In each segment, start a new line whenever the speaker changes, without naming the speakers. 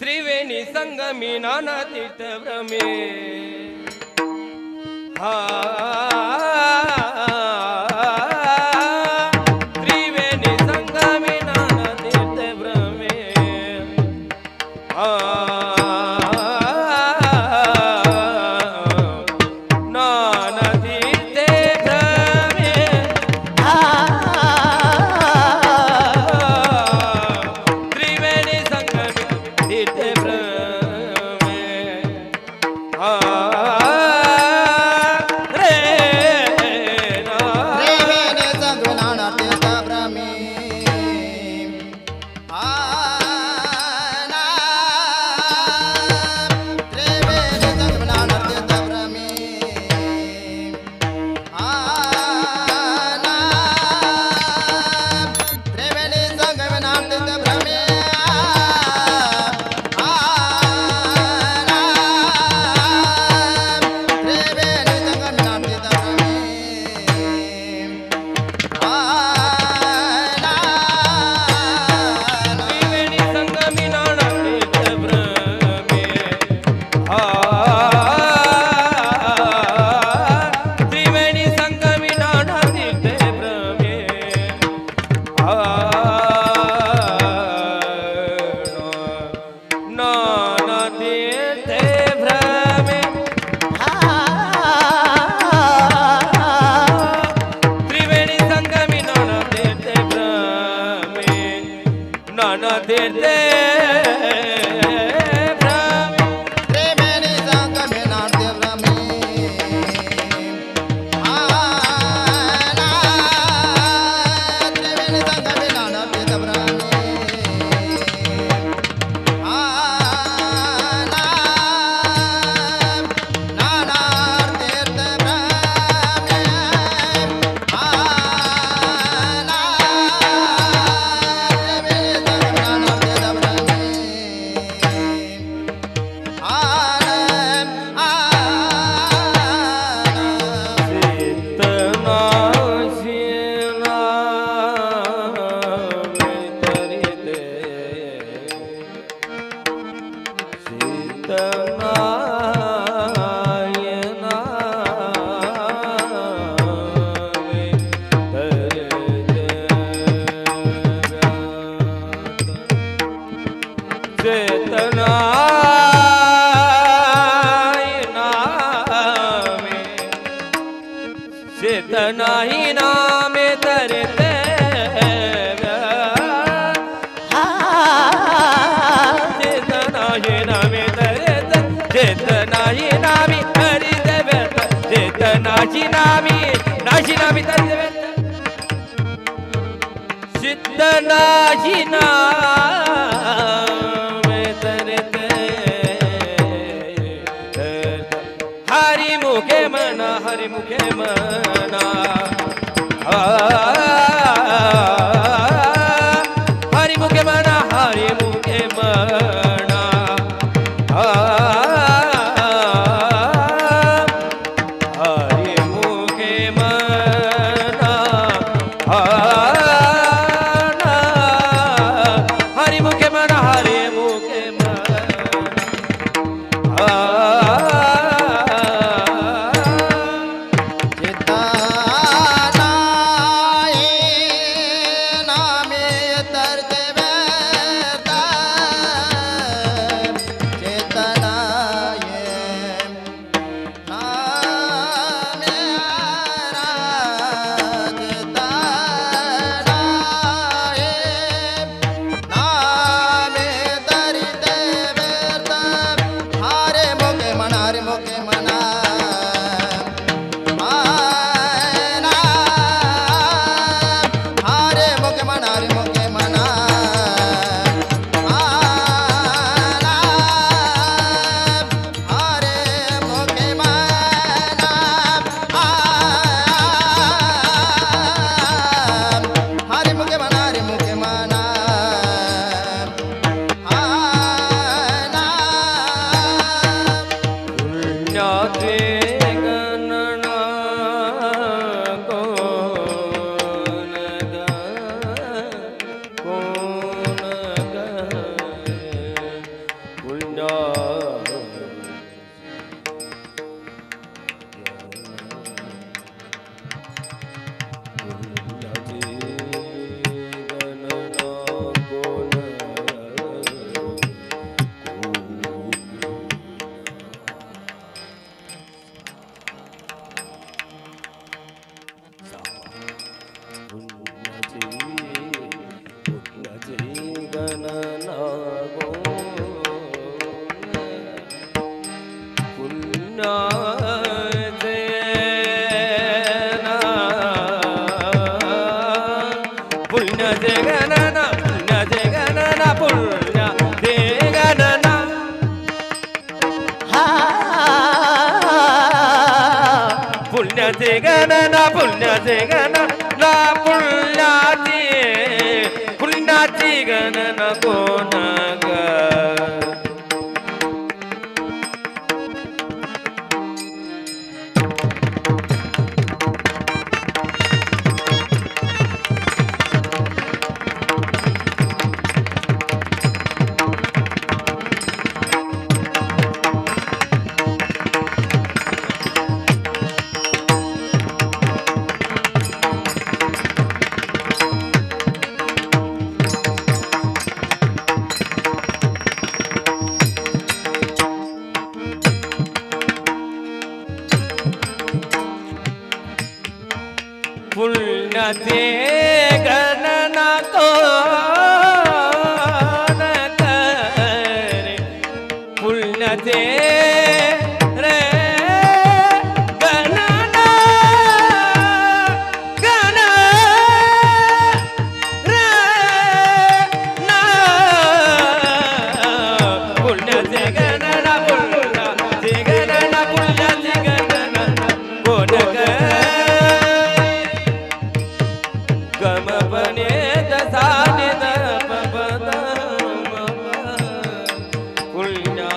त्रिवेणी संगमी नाना तीर्थ भ्रमे त्रिवेणी संगमी नाना तीर्थ भ्रमे चेतनाही नामे तरते चेतनाही नामे तरते चेतनाही नामी हरिते व्यर्थ चेतनाची नामी नाशी नामी तरते व्यर्थ चित्तनाची नामे तरते हरि मुखे मना हरि मुखे मना हरि मुखे मना हरि मुखे मना हरि मुखे मना हरि मुखे मना हरि मुखे गणना पुण्याचे पुण्याचे गणना पुण्याचे गणना पुण्याचे गणना पुण्याचे गणना पुण्याचे गणना पुण्याची गणना कोण ग पुण्याचे गणना कोण करे पुण्याचे रे गणना गण रे ना पुण्याचे गणना पुण्याचे गणना पुण्याचे गणना कोण करे गमपने दसाने दपपद पुण्या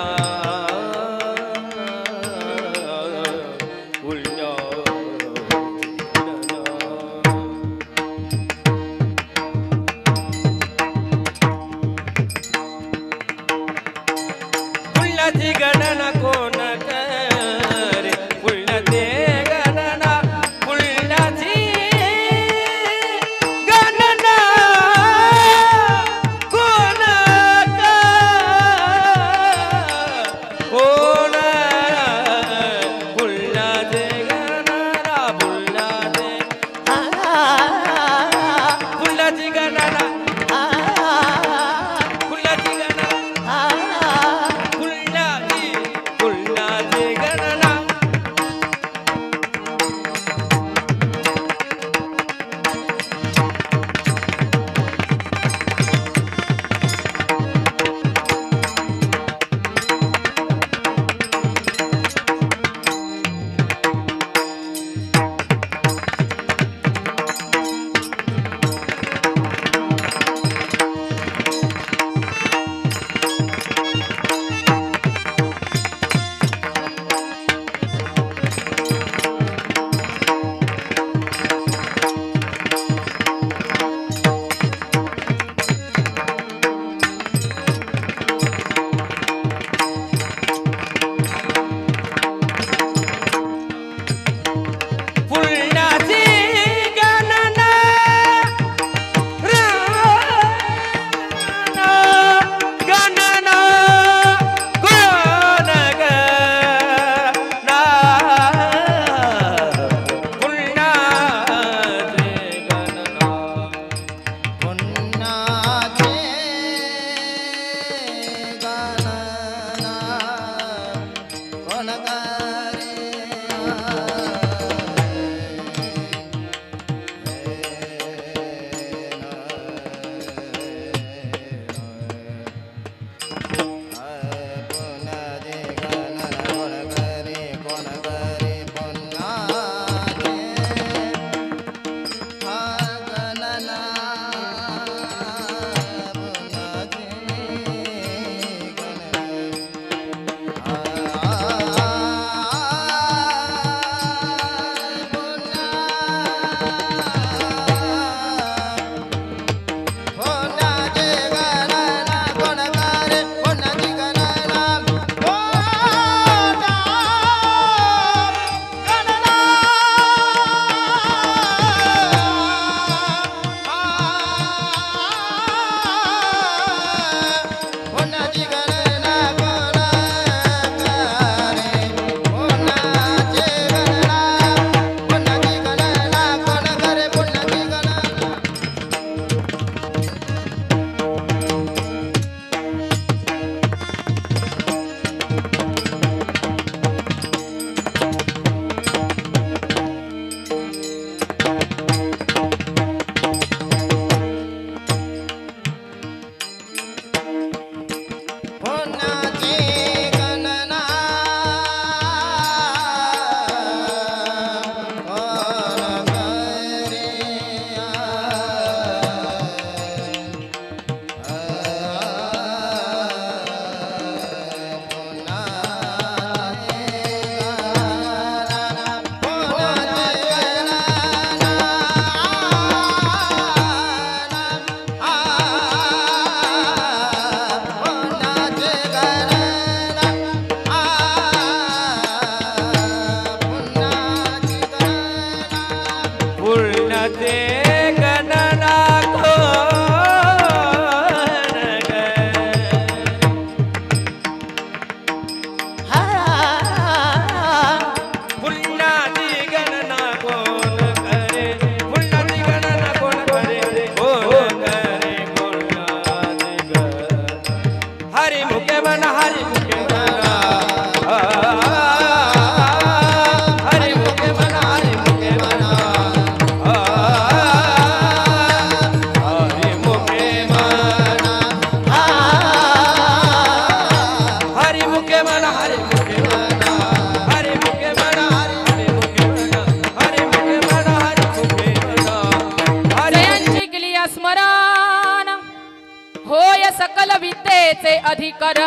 तैसे अधिकर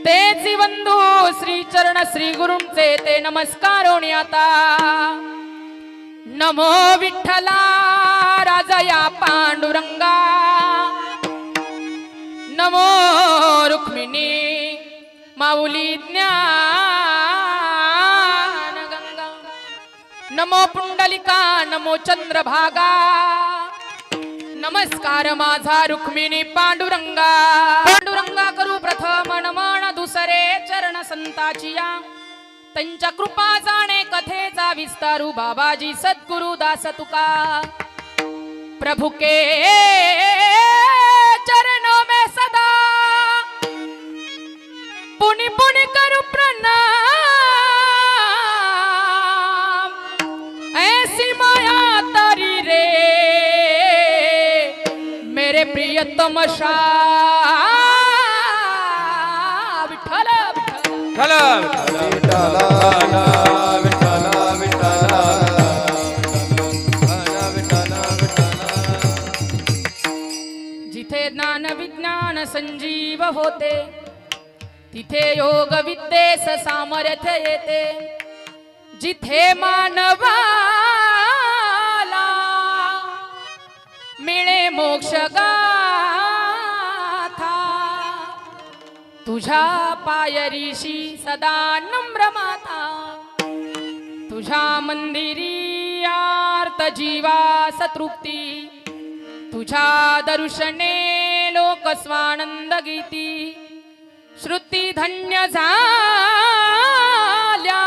तेची बंधू श्री चरण श्री गुरूंचे ते नमस्कारोणी आता नमो विठ्ठला राजया पांडुरंगा नमो रुक्मिणी माऊली ज्ञान गंगा नमो पुंडलिका नमो चंद्रभागा नमस्कार माझा रुक्मिणी पांडुरंगा पांडुरंगा करू प्रथम नमन दुसरे चरण संताचिया त्यांच्या कृपा जाणे कथेचा विस्तारू बाबाजी सद्गुरु दास तुका प्रभु के चरणों में सदा पुनि पुनि करू प्रणाम ऐसी माया तारी रे मेरे प्रियतम विठ्ठल
विठ्ठल
जिथे ज्ञान विज्ञान संजीव होते तिथे योग विद्येस सामर्थ्य येते जिथे मानवाला मिळे मोक्ष गाथा तुझ्या पायरीशी सदा नम्र माता तुझ्या मंदिरी आर्त जीवास तृप्ती तुझ्या दर्शने लोक स्वानंद गीती श्रुती धन्य झाल्या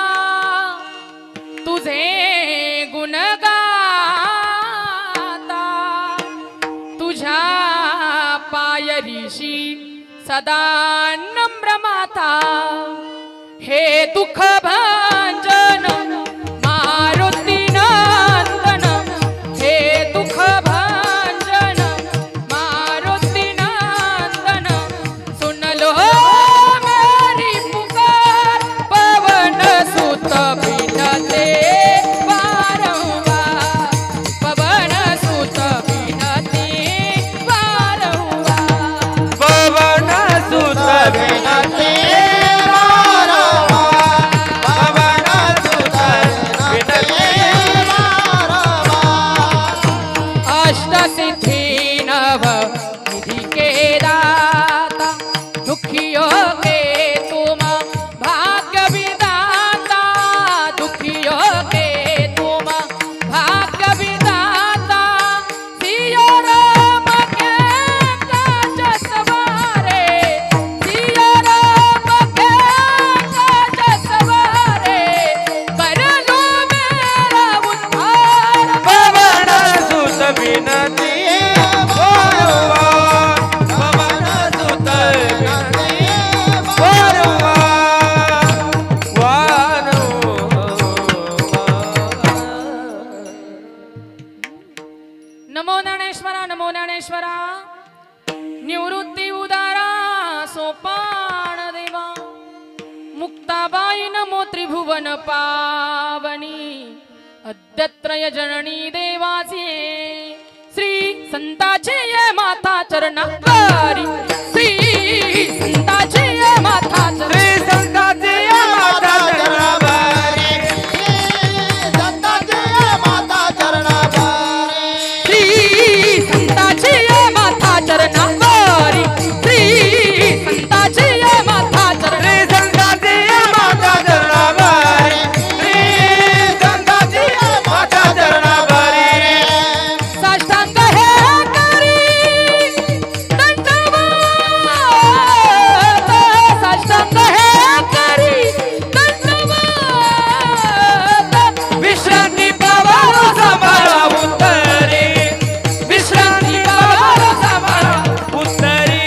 तुझे गुण गाता तुझ्या पायरीशी सदा नम्र माता हे दुःख भंजन मारुती नंदन हे दुःख भंजन मारुती नंदन सुन लो मेरी पुकार पवन सुत बिनते वारंवार पवन सुत बिनते वारंवार
पवन सुत बिनते
अष्टसिद्धि नव निधि के दाता दुखियों के तुम भाग्य विदाता दुखियों के तुम भाग्य विदाता सिया राम के काज सवारे सिया राम के काज सवारे कर लो मेरा उद्धार
पवन सुत बिनती वारंवार पवन सुत बिनती वारंवार
नमो ज्ञानेश्वरा नमो ज्ञानेश्वरा निवृत्ती उदारा सोपान देवा मुक्ताबाई नमो त्रिभुवन पावनी अद्यत्रय जननी देवाची श्री संताची ये माता चरणारी श्री संताची ये माता
श्री संताची ये माता चरणारी
श्री संताची ये माता चरणारी श्री संताची ये माता
श्री संताची ये माता चरणारी श्री संताची ये माता चरणारी
साष्टांग हे करी दंडवत साष्टांग हे करी दंडवत
विश्रांती पावालो सांभाळा उत्तरे विश्रांती पावालो सांभाळा उत्तरे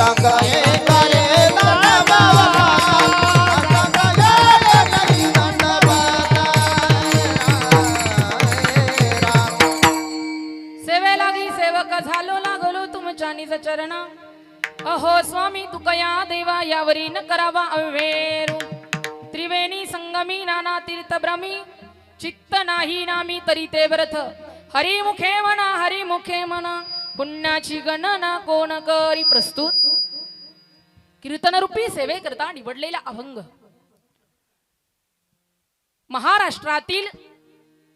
सांग एक रे दंडबाबा सांग एक दंडबाबा
सेवे लागी सेवक झालो लागलो तुमच्या निज चरण अहो स्वामी तुकया देवा यावरी न करावा अवेरू त्रिवेणी संगमी नाना तीर्थ भ्रमी चित्त नाही नामी तरी ते व्रत हरिमुखे म्हणा पुण्याची गणना कोण करी प्रस्तुत कीर्तनरूपी सेवे करता निवडलेला अभंग महाराष्ट्रातील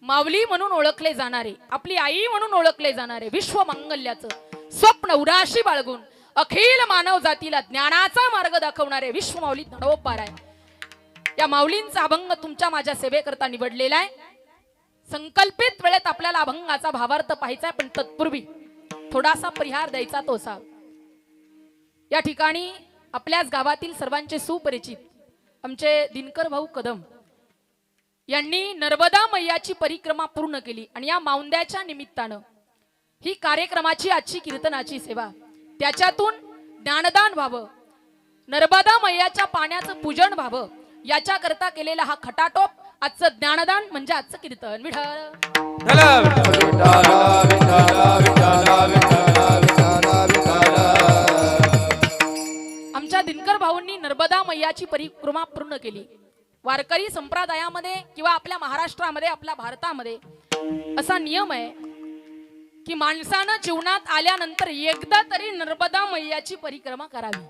माऊली म्हणून ओळखले जाणारे आपली आई म्हणून ओळखले जाणारे विश्व मंगल्याचं स्वप्न उराशी बाळगून अखिल मानव जातीला ज्ञानाचा मार्ग दाखवणारे विश्व माऊली धडोपार आहे. या माऊलींचा अभंग तुमच्या माझ्या सेवेकरता निवडलेला आहे. संकल्पित वेळेत आपल्याला अभंगाचा भावार्थ पाहायचा आहे, पण तत्पूर्वी थोडासा परिहार द्यायचा तो असा. या ठिकाणी आपल्याच गावातील सर्वांचे सुपरिचित आमचे दिनकर भाऊ कदम यांनी नर्मदा मैयाची परिक्रमा पूर्ण केली आणि या माऊंद्याच्या निमित्तानं ही कार्यक्रमाची आजची कीर्तनाची सेवा त्याच्यातून ज्ञानदान व्हावं, नर्मदा मैयाच्या पाण्याचं पूजन व्हावं याच्या करता केलेला हा खटाटोप आजचं ज्ञानदान म्हणजे आजचं कीर्तन. आमच्या दिनकर भाऊंनी नर्मदा मैयाची परिक्रमा पूर्ण केली. वारकरी संप्रदायामध्ये किंवा आपल्या महाराष्ट्रामध्ये आपल्या भारतामध्ये असा नियम आहे की माणसानं जीवनात आल्यानंतर एकदा तरी नर्मदा मैयाची परिक्रमा करावी,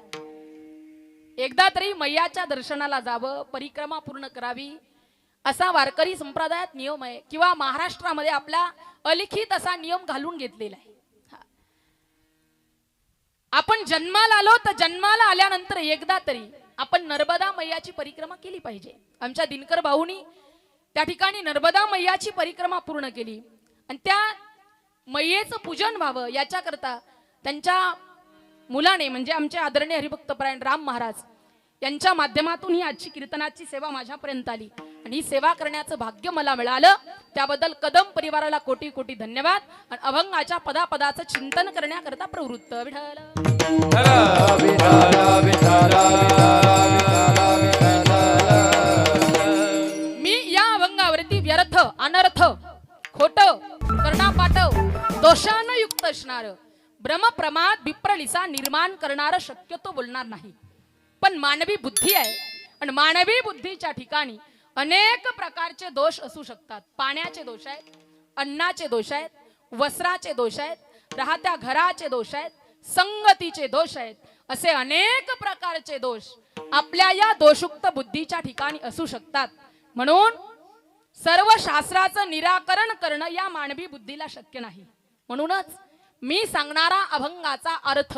एकदा तरी मैयाच्या दर्शनाला जावं, परिक्रमा पूर्ण करावी असा वारकरी संप्रदायात नियम आहे किंवा महाराष्ट्रामध्ये आपला अलिखित असा नियम घालून घेतलेला आहे. आपण जन्माला आलो तर जन्माला आल्यानंतर एकदा तरी आपण नर्मदा मैयाची परिक्रमा केली पाहिजे. आमच्या दिनकर भाऊनी त्या ठिकाणी नर्मदा मैयाची परिक्रमा पूर्ण केली आणि त्या मैयेचं पूजन व्हावं याच्या करता त्यांच्या मुलाने म्हणजे आमचे आदरणीय हरिभक्तपरायण राम महाराज यांच्या माध्यमातून ही आजची कीर्तनाची सेवा माझ्यापर्यंत आली आणि ही सेवा करण्याचं भाग्य मला मिळालं. त्याबद्दल कदम परिवाराला कोटी कोटी धन्यवाद. आणि अभंगाच्या पदापदाचं चिंतन करण्याकरता प्रवृत्त. मी या अभंगावरती व्यर्थ अनर्थ खोट कर्णापाटव दोषानं युक्त असणार भ्रम प्रमाद विप्रलिसा निर्माण करणार शक्यतो बोलणार नाही. पण मानवी बुद्धी आहे आणि मानवी बुद्धीच्या ठिकाणी अनेक प्रकारचे दोष असू शकतात. पाण्याचे दोष आहेत, अन्नाचे दोष आहेत, वस्त्राचे दोष आहेत, राहत्या घराचे दोष आहेत, संगतीचे दोष आहेत. असे अनेक प्रकारचे दोष आपल्या या दोषयुक्त बुद्धीच्या ठिकाणी असू शकतात. म्हणून सर्व शास्त्राचं निराकरण करणं या मानवी बुद्धीला शक्य नाही. म्हणूनच मी सांगणारा अभंगाचा अर्थ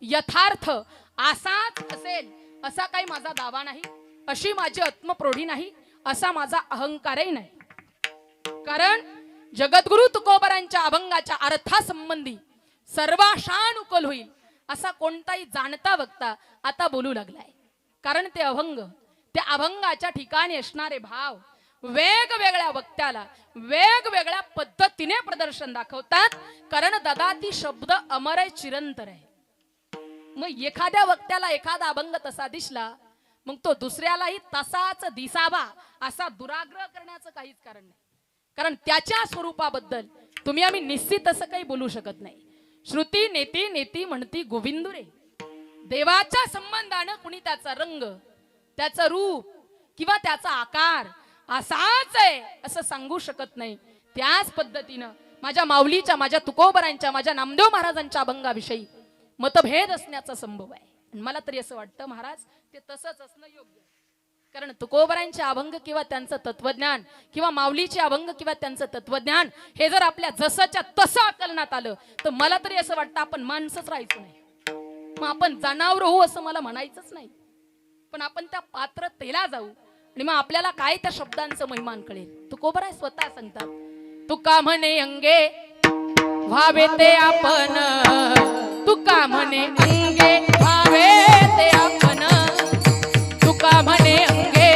यथार्थ असाच असेल असा काही माझा दावा नाही, अशी माझी आत्मप्रौढी नाही, असा माझा अहंकारही नाही. कारण जगद्गुरु तुकोबरांच्या अभंगाच्या अर्थासंबंधी सर्वाशान उकल होईल असा कोणताही जाणता वक्ता आता बोलू लागलाय. कारण ते अभंग त्या अभंगाच्या ठिकाणी असणारे भाव वेगवेगळ्या वक्त्याला वेगवेगळ्या पद्धतीने प्रदर्शन दाखवतात. कारण ददाती शब्द अमर आहे, चिरंतर आहे. मग एखाद्या वक्त्याला एखादा अभंग तसा दिसला मग तो दुसऱ्यालाही तसाच दिसावा असा दुराग्रह करण्याचं काहीच कारण नाही. कारण त्याच्या स्वरूपाबद्दल तुम्ही आम्ही निश्चित असं काही बोलू शकत नाही. श्रुती नेती नेती म्हणती गोविंदुरे. देवाच्या संबंधानं कुणी त्याचा रंग, त्याचं रूप किंवा त्याचा आकार असाच आहे असं सांगू शकत नाही. त्याच पद्धतीनं माझ्या माऊलीच्या, माझ्या तुकोबरांच्या, माझ्या नामदेव महाराजांच्या अभंगाविषयी मतभेद असण्याचा संभव आहे. मला तरी असं वाटतं महाराज ते तसंच असणं योग्य. कारण तुकोबरांचे अभंग किंवा त्यांचं तत्वज्ञान किंवा माऊलीचे अभंग किंवा त्यांचं तत्वज्ञान हे जर आपल्या जसंच्या तसं आकलनात आलं तर मला तरी असं वाटतं आपण माणसंच राहायचं नाही. मग आपण जनावर होऊ असं मला म्हणायचंच नाही. पण आपण त्या पात्रतेला जाऊ आणि मग आपल्याला काय त्या शब्दांचं महिमान कळेल. तुकोबराय स्वतः सांगतात, तुका म्हणे अंगे व्हावे ते आपण, तुका म्हणे अंगे व्हावे ते आपण, तुका म्हणे अंगे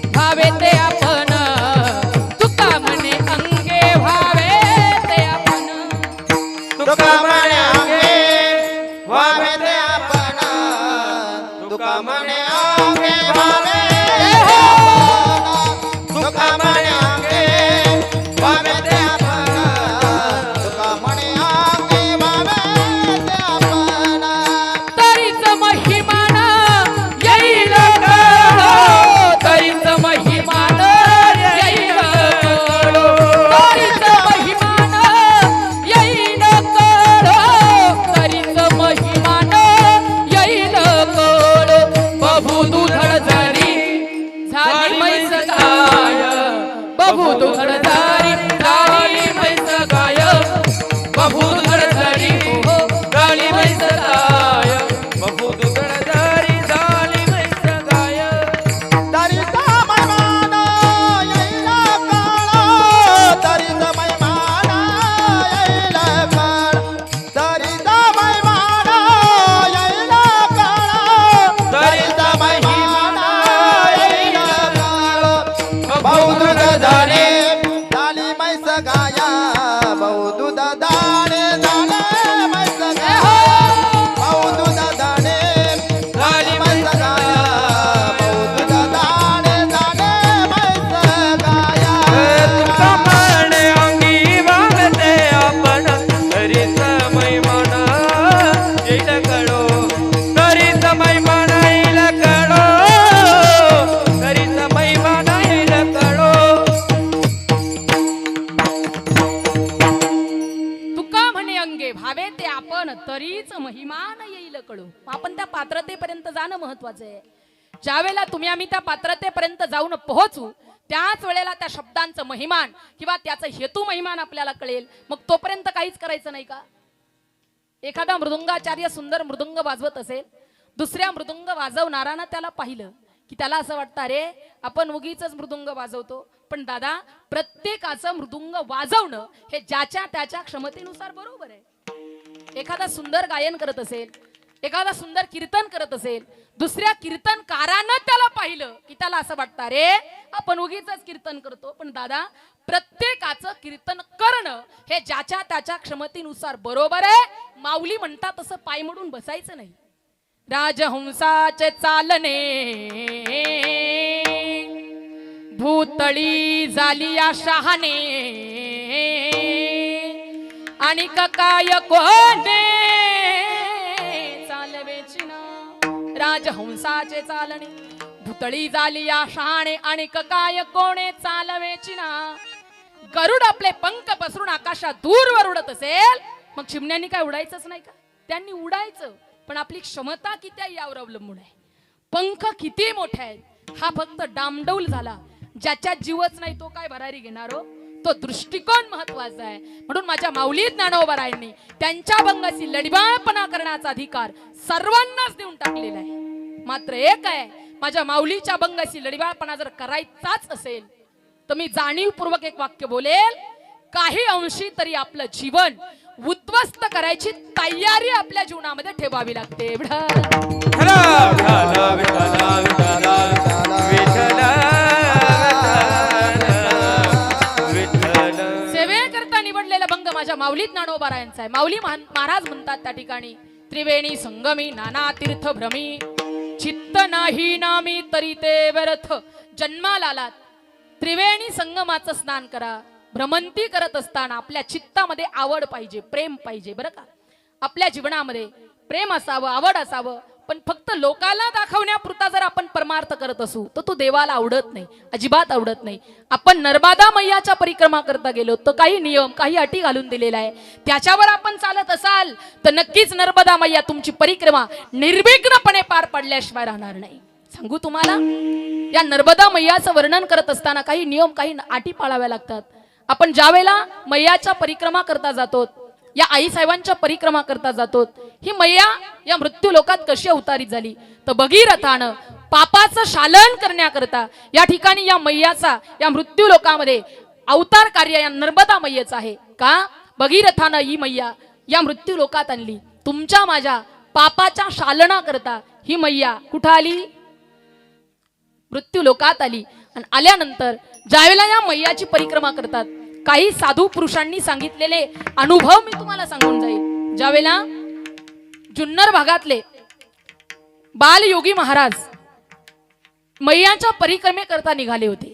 व्हावे ते आपण, तुका म्हणे अंगे व्हावे ते आपण,
तुका म्हणे अंगे व्हावे ते आपण, अंगे भावे तुका म्हणे अंगे भावे ते आपण तुका म्हणे अंगे भावे ते आपण
तरीच महिमान येईल कळो तरीच महिमान येईल कळो तरीच महिमान येईल कळो तरीच महिमान येईल कळो बबू दुधळ झाली झाली म्हैस गाय बबू दुधळ झाली झाली म्हैस गाय बबू दुधळ झाली
झाली म्हैस गाय बबू दुधळ झाली झाली म्हैस गाय
तरीचा मैमान येईल काळ तरीचा मैमान येईल काळ तरीचा मैमान येईल काळ तरीचा मैमान येईल काळ भाऊ दूध झाले झाली म्हैस गाया भाऊ दूध दाणे झाले म्हैस गाया भाऊ दूध दाणे झाली म्हैस गाया भाऊ दूध दाणे झाले म्हैस गाया
तुका म्हणे अंगी वागते आपण तरीच मैमान येईल कळो तरीच मैमान येईल कळो तरीच मैमान येईल कळो
तुका म्हणे अंगे भावे ते आपण तरीच महिमान येईल कळू आपण त्या पात्रतेपर्यंत जाणं महत्वाचं आहे. ज्या वेळेला तुम्ही आम्ही त्या पात्रतेपर्यंत जाऊन पोहोचू त्याच वेळेला त्या शब्दांचं महिमान किंवा त्याचं हेतू महिमान आपल्याला कळेल. मग तोपर्यंत काहीच करायचं नाही का? एखादा मृदुंगाचार्य सुंदर मृदुंग वाजवत असेल दुसऱ्या मृदुंग वाजवणारानं त्याला पाहिलं की त्याला असं वाटतं अरे आपण उगीच मृदुंग वाजवतो. पण दादा प्रत्येकाचं मृदुंग वाजवणं हे ज्याच्या त्याच्या क्षमतेनुसार बरोबर आहे. एखादा सुंदर गायन करत असेल एखादा सुंदर कीर्तन करत असेल दुसऱ्या कीर्तनकारानं त्याला पाहिलं की त्याला असं वाटतं रे आपण उगीच कीर्तन करतो. पण दादा प्रत्येकाचं कीर्तन करणं हे ज्याच्या त्याच्या क्षमतेनुसार बरोबर आहे. माऊली म्हणतात तसं पाय मोडून बसायचं नाही. राजहंसाचे चालणे भूतळी झाली या शहाणे आणि काय कोणे चालवेची ना. राजहंसाचे चालणे भूतळी झाली या शहाणे आणि काय कोणे चालवेची ना. गरुड आपले पंख पसरून आकाशात दूरवर उडत असेल मग चिमण्यांनी काय उडायचंच नाही का? त्यांनी उडायचं पण आपली क्षमता किती आहे यावर अवलंबून आहे. पंख किती मोठे आहेत हा फक्त डामडौल झाला. ज्याच्यात जीवच नाही तो काय भरारी घेणार हो. तो दृष्टिकोन महत्वाचा आहे. म्हणून माझ्या माऊली ज्ञानोबारायांनी त्यांच्या भंगाशी लढिबाळपणा करण्याचा अधिकार सर्वांनाच देऊन टाकलेला आहे. मात्र एक आहे माझ्या माऊलीच्या भंगाशी लढिबाळपणा जर करायचाच असेल तर मी जाणीवपूर्वक एक वाक्य बोलेल. काही अंशी तरी आपलं जीवन उद्ध्वस्त करायची तयारी आपल्या जीवनामध्ये ठेवावी लागते. सेवेकरता निवडलेला भंग माझ्या माऊली ज्ञानोबारायांचा आहे. माऊली महाराज म्हणतात त्या ठिकाणी त्रिवेणी संगमी नाना तीर्थ भ्रमी चित्त नाही नामी तरी ते व्यर्थ. जन्माला आलात त्रिवेणी संगमाचं स्नान करा. भ्रमंती करत असताना आपल्या चित्तामध्ये आवड पाहिजे प्रेम पाहिजे बरं का. आपल्या जीवनामध्ये प्रेम असावं आवड असावं. पण फक्त लोकाला दाखवण्यापुरता जर आपण परमार्थ करत असू तर तो देवाला आवडत नाही अजिबात आवडत नाही. आपण नर्मदा मैयाच्या परिक्रमा करता गेलो तर काही नियम काही अटी घालून दिलेला आहे. त्याच्यावर आपण चालत असाल तर नक्कीच नर्मदा मैया तुमची परिक्रमा निर्विघ्नपणे पार पडल्याशिवाय राहणार नाही. सांगू तुम्हाला या नर्मदा मैयाचं वर्णन करत असताना काही नियम काही अटी पाळाव्या लागतात. आपण ज्या वेळेला मैयाच्या परिक्रमा करता जातो या आई साहेबांच्या परिक्रमा करता जातो ही मैया या मृत्यू लोकात कशी अवतारित झाली तर भगीरथानं पापाचं शालन करण्याकरता या ठिकाणी या मैयाचा या मृत्यू लोकामध्ये अवतार कार्य या नर्मदा मैयाचं आहे. का भगीरथानं ही मैया या मृत्यू लोकात आणली. तुमच्या माझ्या पापाच्या शालना करता ही मैया कुठं आली मृत्यू लोकात आली. आणि आल्यानंतर ज्यावेळेला या मैयाची परिक्रमा करतात काही साधू पुरुषांनी सांगितलेले अनुभव मी तुम्हाला सांगून जाईल. ज्यावेळेला जुन्नर भागातले बालयोगी महाराज मैयाच्या परिक्रमेकरता निघाले होते.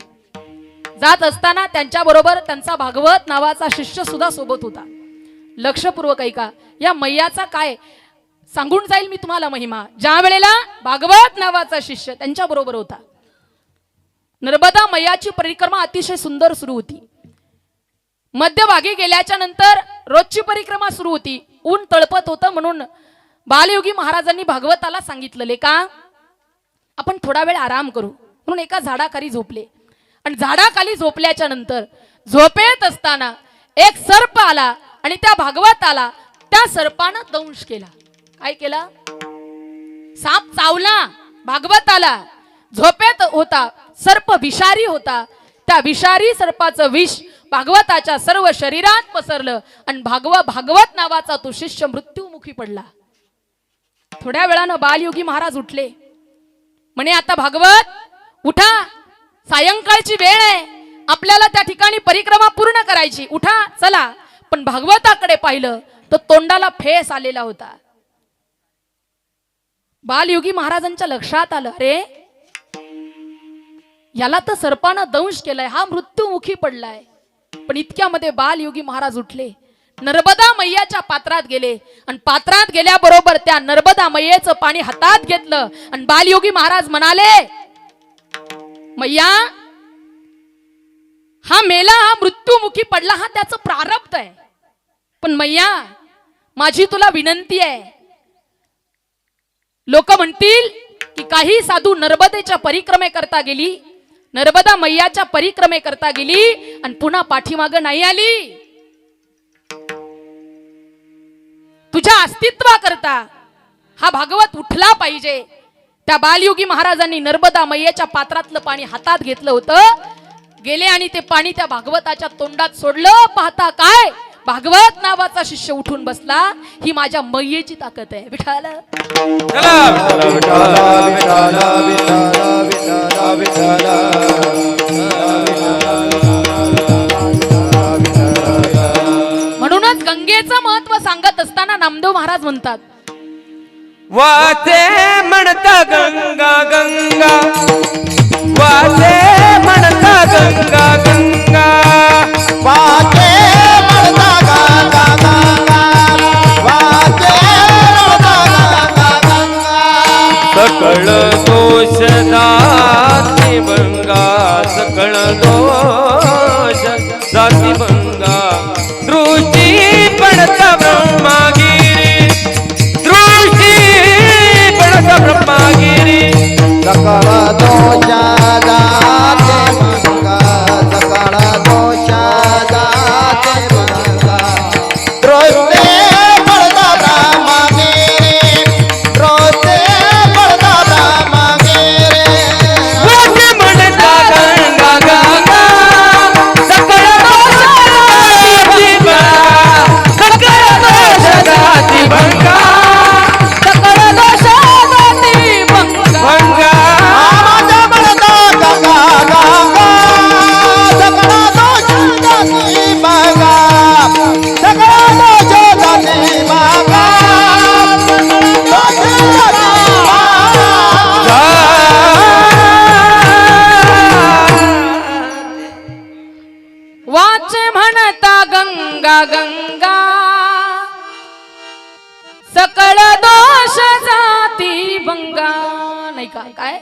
जात असताना त्यांच्या बरोबर त्यांचा भागवत नावाचा शिष्य सुद्धा सोबत होता. लक्षपूर्वक ऐका, या मैयाचा काय सांगून जाईल मी तुम्हाला महिमा. ज्या वेळेला भागवत नावाचा शिष्य त्यांच्या बरोबर होता, नर्मदा मैयाची परिक्रमा अतिशय सुंदर सुरू होती. मध्यभागी गेल्याच्या नंतर रोजची परिक्रमा सुरू होती. ऊन तळपत होतं म्हणून बालयोगी महाराजांनी भागवताला सांगितलं, लेका आपण थोडा वेळ आराम करू म्हणून एका झाडाखाली झोपले. आणि झाडाखाली झोपल्याच्या नंतर झोपेत असताना एक सर्प आला आणि त्या भागवताला त्या सर्पानं दंश केला. काय केला? साप चावला भागवताला. झोपेत होता, सर्प विषारी होता. त्या विषारी सर्पाचं विष भागवताच्या सर्व शरीरात पसरलं आणि भागवत नावाचा तो शिष्य मृत्यूमुखी पडला. थोड्या वेळानं बालयोगी महाराज उठले. म्हणे आता भागवत उठा, सायंकाळची वेळ आहे, आपल्याला त्या ठिकाणी परिक्रमा पूर्ण करायची, उठा चला. पण भागवताकडे पाहिलं तर तोंडाला फेस आलेला होता. बालयोगी महाराजांच्या लक्षात आलं, अरे याला तर सर्पानं दंश केलाय, हा मृत्यूमुखी पडलाय. पण इतक्यामध्ये बालयोगी महाराज उठले, नर्मदा मैयाच्या पात्रात गेले आणि पात्रात गेल्याबरोबर त्या नर्मदा मैयेचं पाणी हातात घेतलं आणि बालयोगी महाराज म्हणाले, मैया हा मेला, हा मृत्यूमुखी पडला, हा त्याचं प्रारब्ध आहे. पण मैया माझी तुला विनंती आहे, लोक म्हणतील की काही साधू नर्मदेच्या परिक्रमे करता गेली, नर्मदा मैयाच्या परिक्रमे करता गेली आणि पुन्हा पाठीमागं नाही आली. तुझ्या अस्तित्वाकरता हा भागवत उठला पाहिजे. त्या बालयोगी महाराजांनी नर्मदा मैयेच्या पात्रातलं पाणी हातात घेतलं होतं, गेले आणि ते पाणी त्या भागवताच्या तोंडात सोडलं. पाहता काय भागवत नावाचा शिष्य उठून बसला. ही माझ्या मैयेची ताकद आहे. विठाल म्हणूनच गंगेचं महत्व सांगत असताना नामदेव महाराज म्हणतात,
वाचे म्हणता गंगा गंगा, वाचे म्हणता गंगा गंगा,
वाचे म्हणता गंगा गंगा, वाचे म्हणता गंगा गंगा.
सकळ दोष जाती भंगा, सकळ दोष जाती भंगा. दृष्टी पडता ब्रह्मागिरी, दृष्टी पडता ब्रह्मागिरी.
सकळ दोष जाते भंगा, सकळ दोष जाते भंगा. दृष्टी पडता ब्रह्मागिरी, दृष्टी पडता ब्रह्मागिरी.
वाचे म्हणता गंगा गंगा, सकळ दोष जाती भंगा, सकळ दोष जाती भंगा,
सकळ दोष जाती भंगा.
भंगा.
माझ्या म्हणता गंगा गंगा, सकळ दोष जाती भंगा, सकळ दोष जाती भंगा, दोष जाती भंगा.
वाचे म्हणता गंगा गंगा, सकळ दोष जाती भंगा. नाही का काय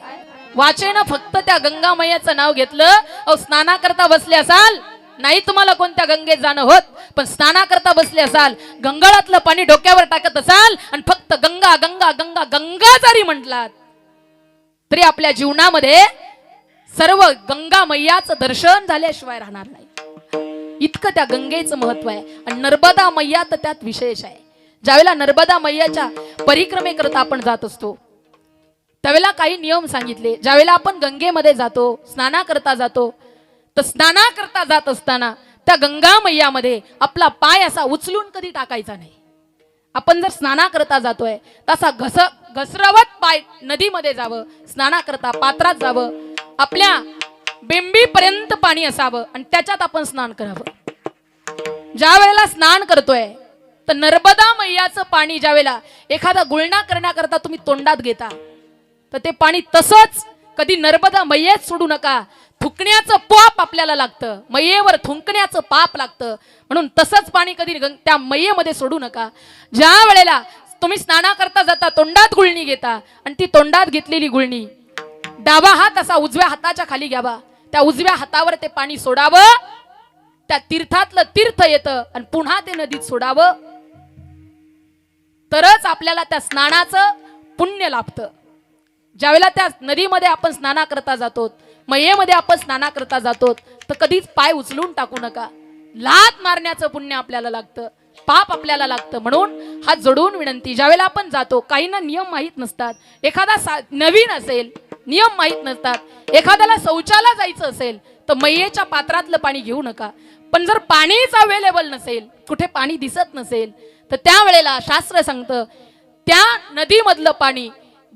वाचे ना, फक्त त्या गंगा मैयाचं नाव घेतलं. अहो स्नानाकरता बसले असाल, नाही तुम्हाला कोणत्या गंगेत जाणं होत, पण स्नानाकरता बसले असाल, गंगाळातलं पाणी डोक्यावर टाकत असाल आणि फक्त गंगा गंगा गंगा गंगा जरी म्हटलात तरी आपल्या जीवनामध्ये सर्व गंगा मैयाचं दर्शन झाल्याशिवाय राहणार नाही. इतकं त्या गंगेचं महत्व आहे. आणि नर्मदा मैया तर त्यात विशेष आहे. ज्यावेळेला नर्मदा मैयाच्या परिक्रमेकरता आपण जात असतो त्यावेळेला काही नियम सांगितले. ज्यावेळेला आपण गंगेमध्ये जातो, स्नानाकरता जातो, तर स्नानाकरता जात असताना त्या गंगा मैयामध्ये आपला पाय असा उचलून कधी टाकायचा नाही. आपण जर स्नानाकरता जातोय तसा घसरवत पाय नदीमध्ये जावं, स्नानाकरता पात्रात जावं, आपल्या बेंबीपर्यंत पाणी असावं आणि त्याच्यात आपण स्नान करावं. ज्या वेळेला स्नान करतोय तर नर्मदा मैयाचं पाणी ज्या वेळेला एखादा गुळणा करण्याकरता तुम्ही तोंडात घेता तर ते पाणी तसंच कधी नर्मदा मैयेत सोडू नका. थुंकण्याचं पाप आपल्याला लागतं, मैयेवर थुंकण्याचं पाप लागतं. म्हणून तसंच पाणी कधी त्या मैयेमध्ये सोडू नका. ज्या वेळेला तुम्ही स्नाना करता जाता तोंडात गुळणी घेता आणि ती तोंडात घेतलेली गुळणी डावा हात असा उजव्या हाताच्या खाली घ्यावा. त्या उजव्या हातावर ते पाणी सोडावं. त्या तीर्थातलं तीर्थ येतं आणि पुन्हा ते नदीत सोडावं. तरच आपल्याला त्या स्नानाचं पुण्य लाभतं. ज्यावेळेला त्या नदीमध्ये आपण स्नाना करता जातो, मैयेमध्ये आपण स्नाना करता जातो, तर कधीच पाय उचलून टाकू नका. लात मारण्याचं पुण्य आपल्याला लागतं, पाप आपल्याला लागतं. म्हणून हात जोडून विनंती, ज्यावेळेला आपण जातो, काहींना नियम माहीत नसतात, एखादा नवीन असेल, नियम माहीत नसतात, एखाद्याला शौचाला जायचं असेल तर मैयेच्या पात्रातलं पाणी घेऊ नका. पण जर पाणीच अवेलेबल नसेल, कुठे पाणी दिसत नसेल, तर त्यावेळेला शास्त्र सांगतं त्या नदीमधलं पाणी,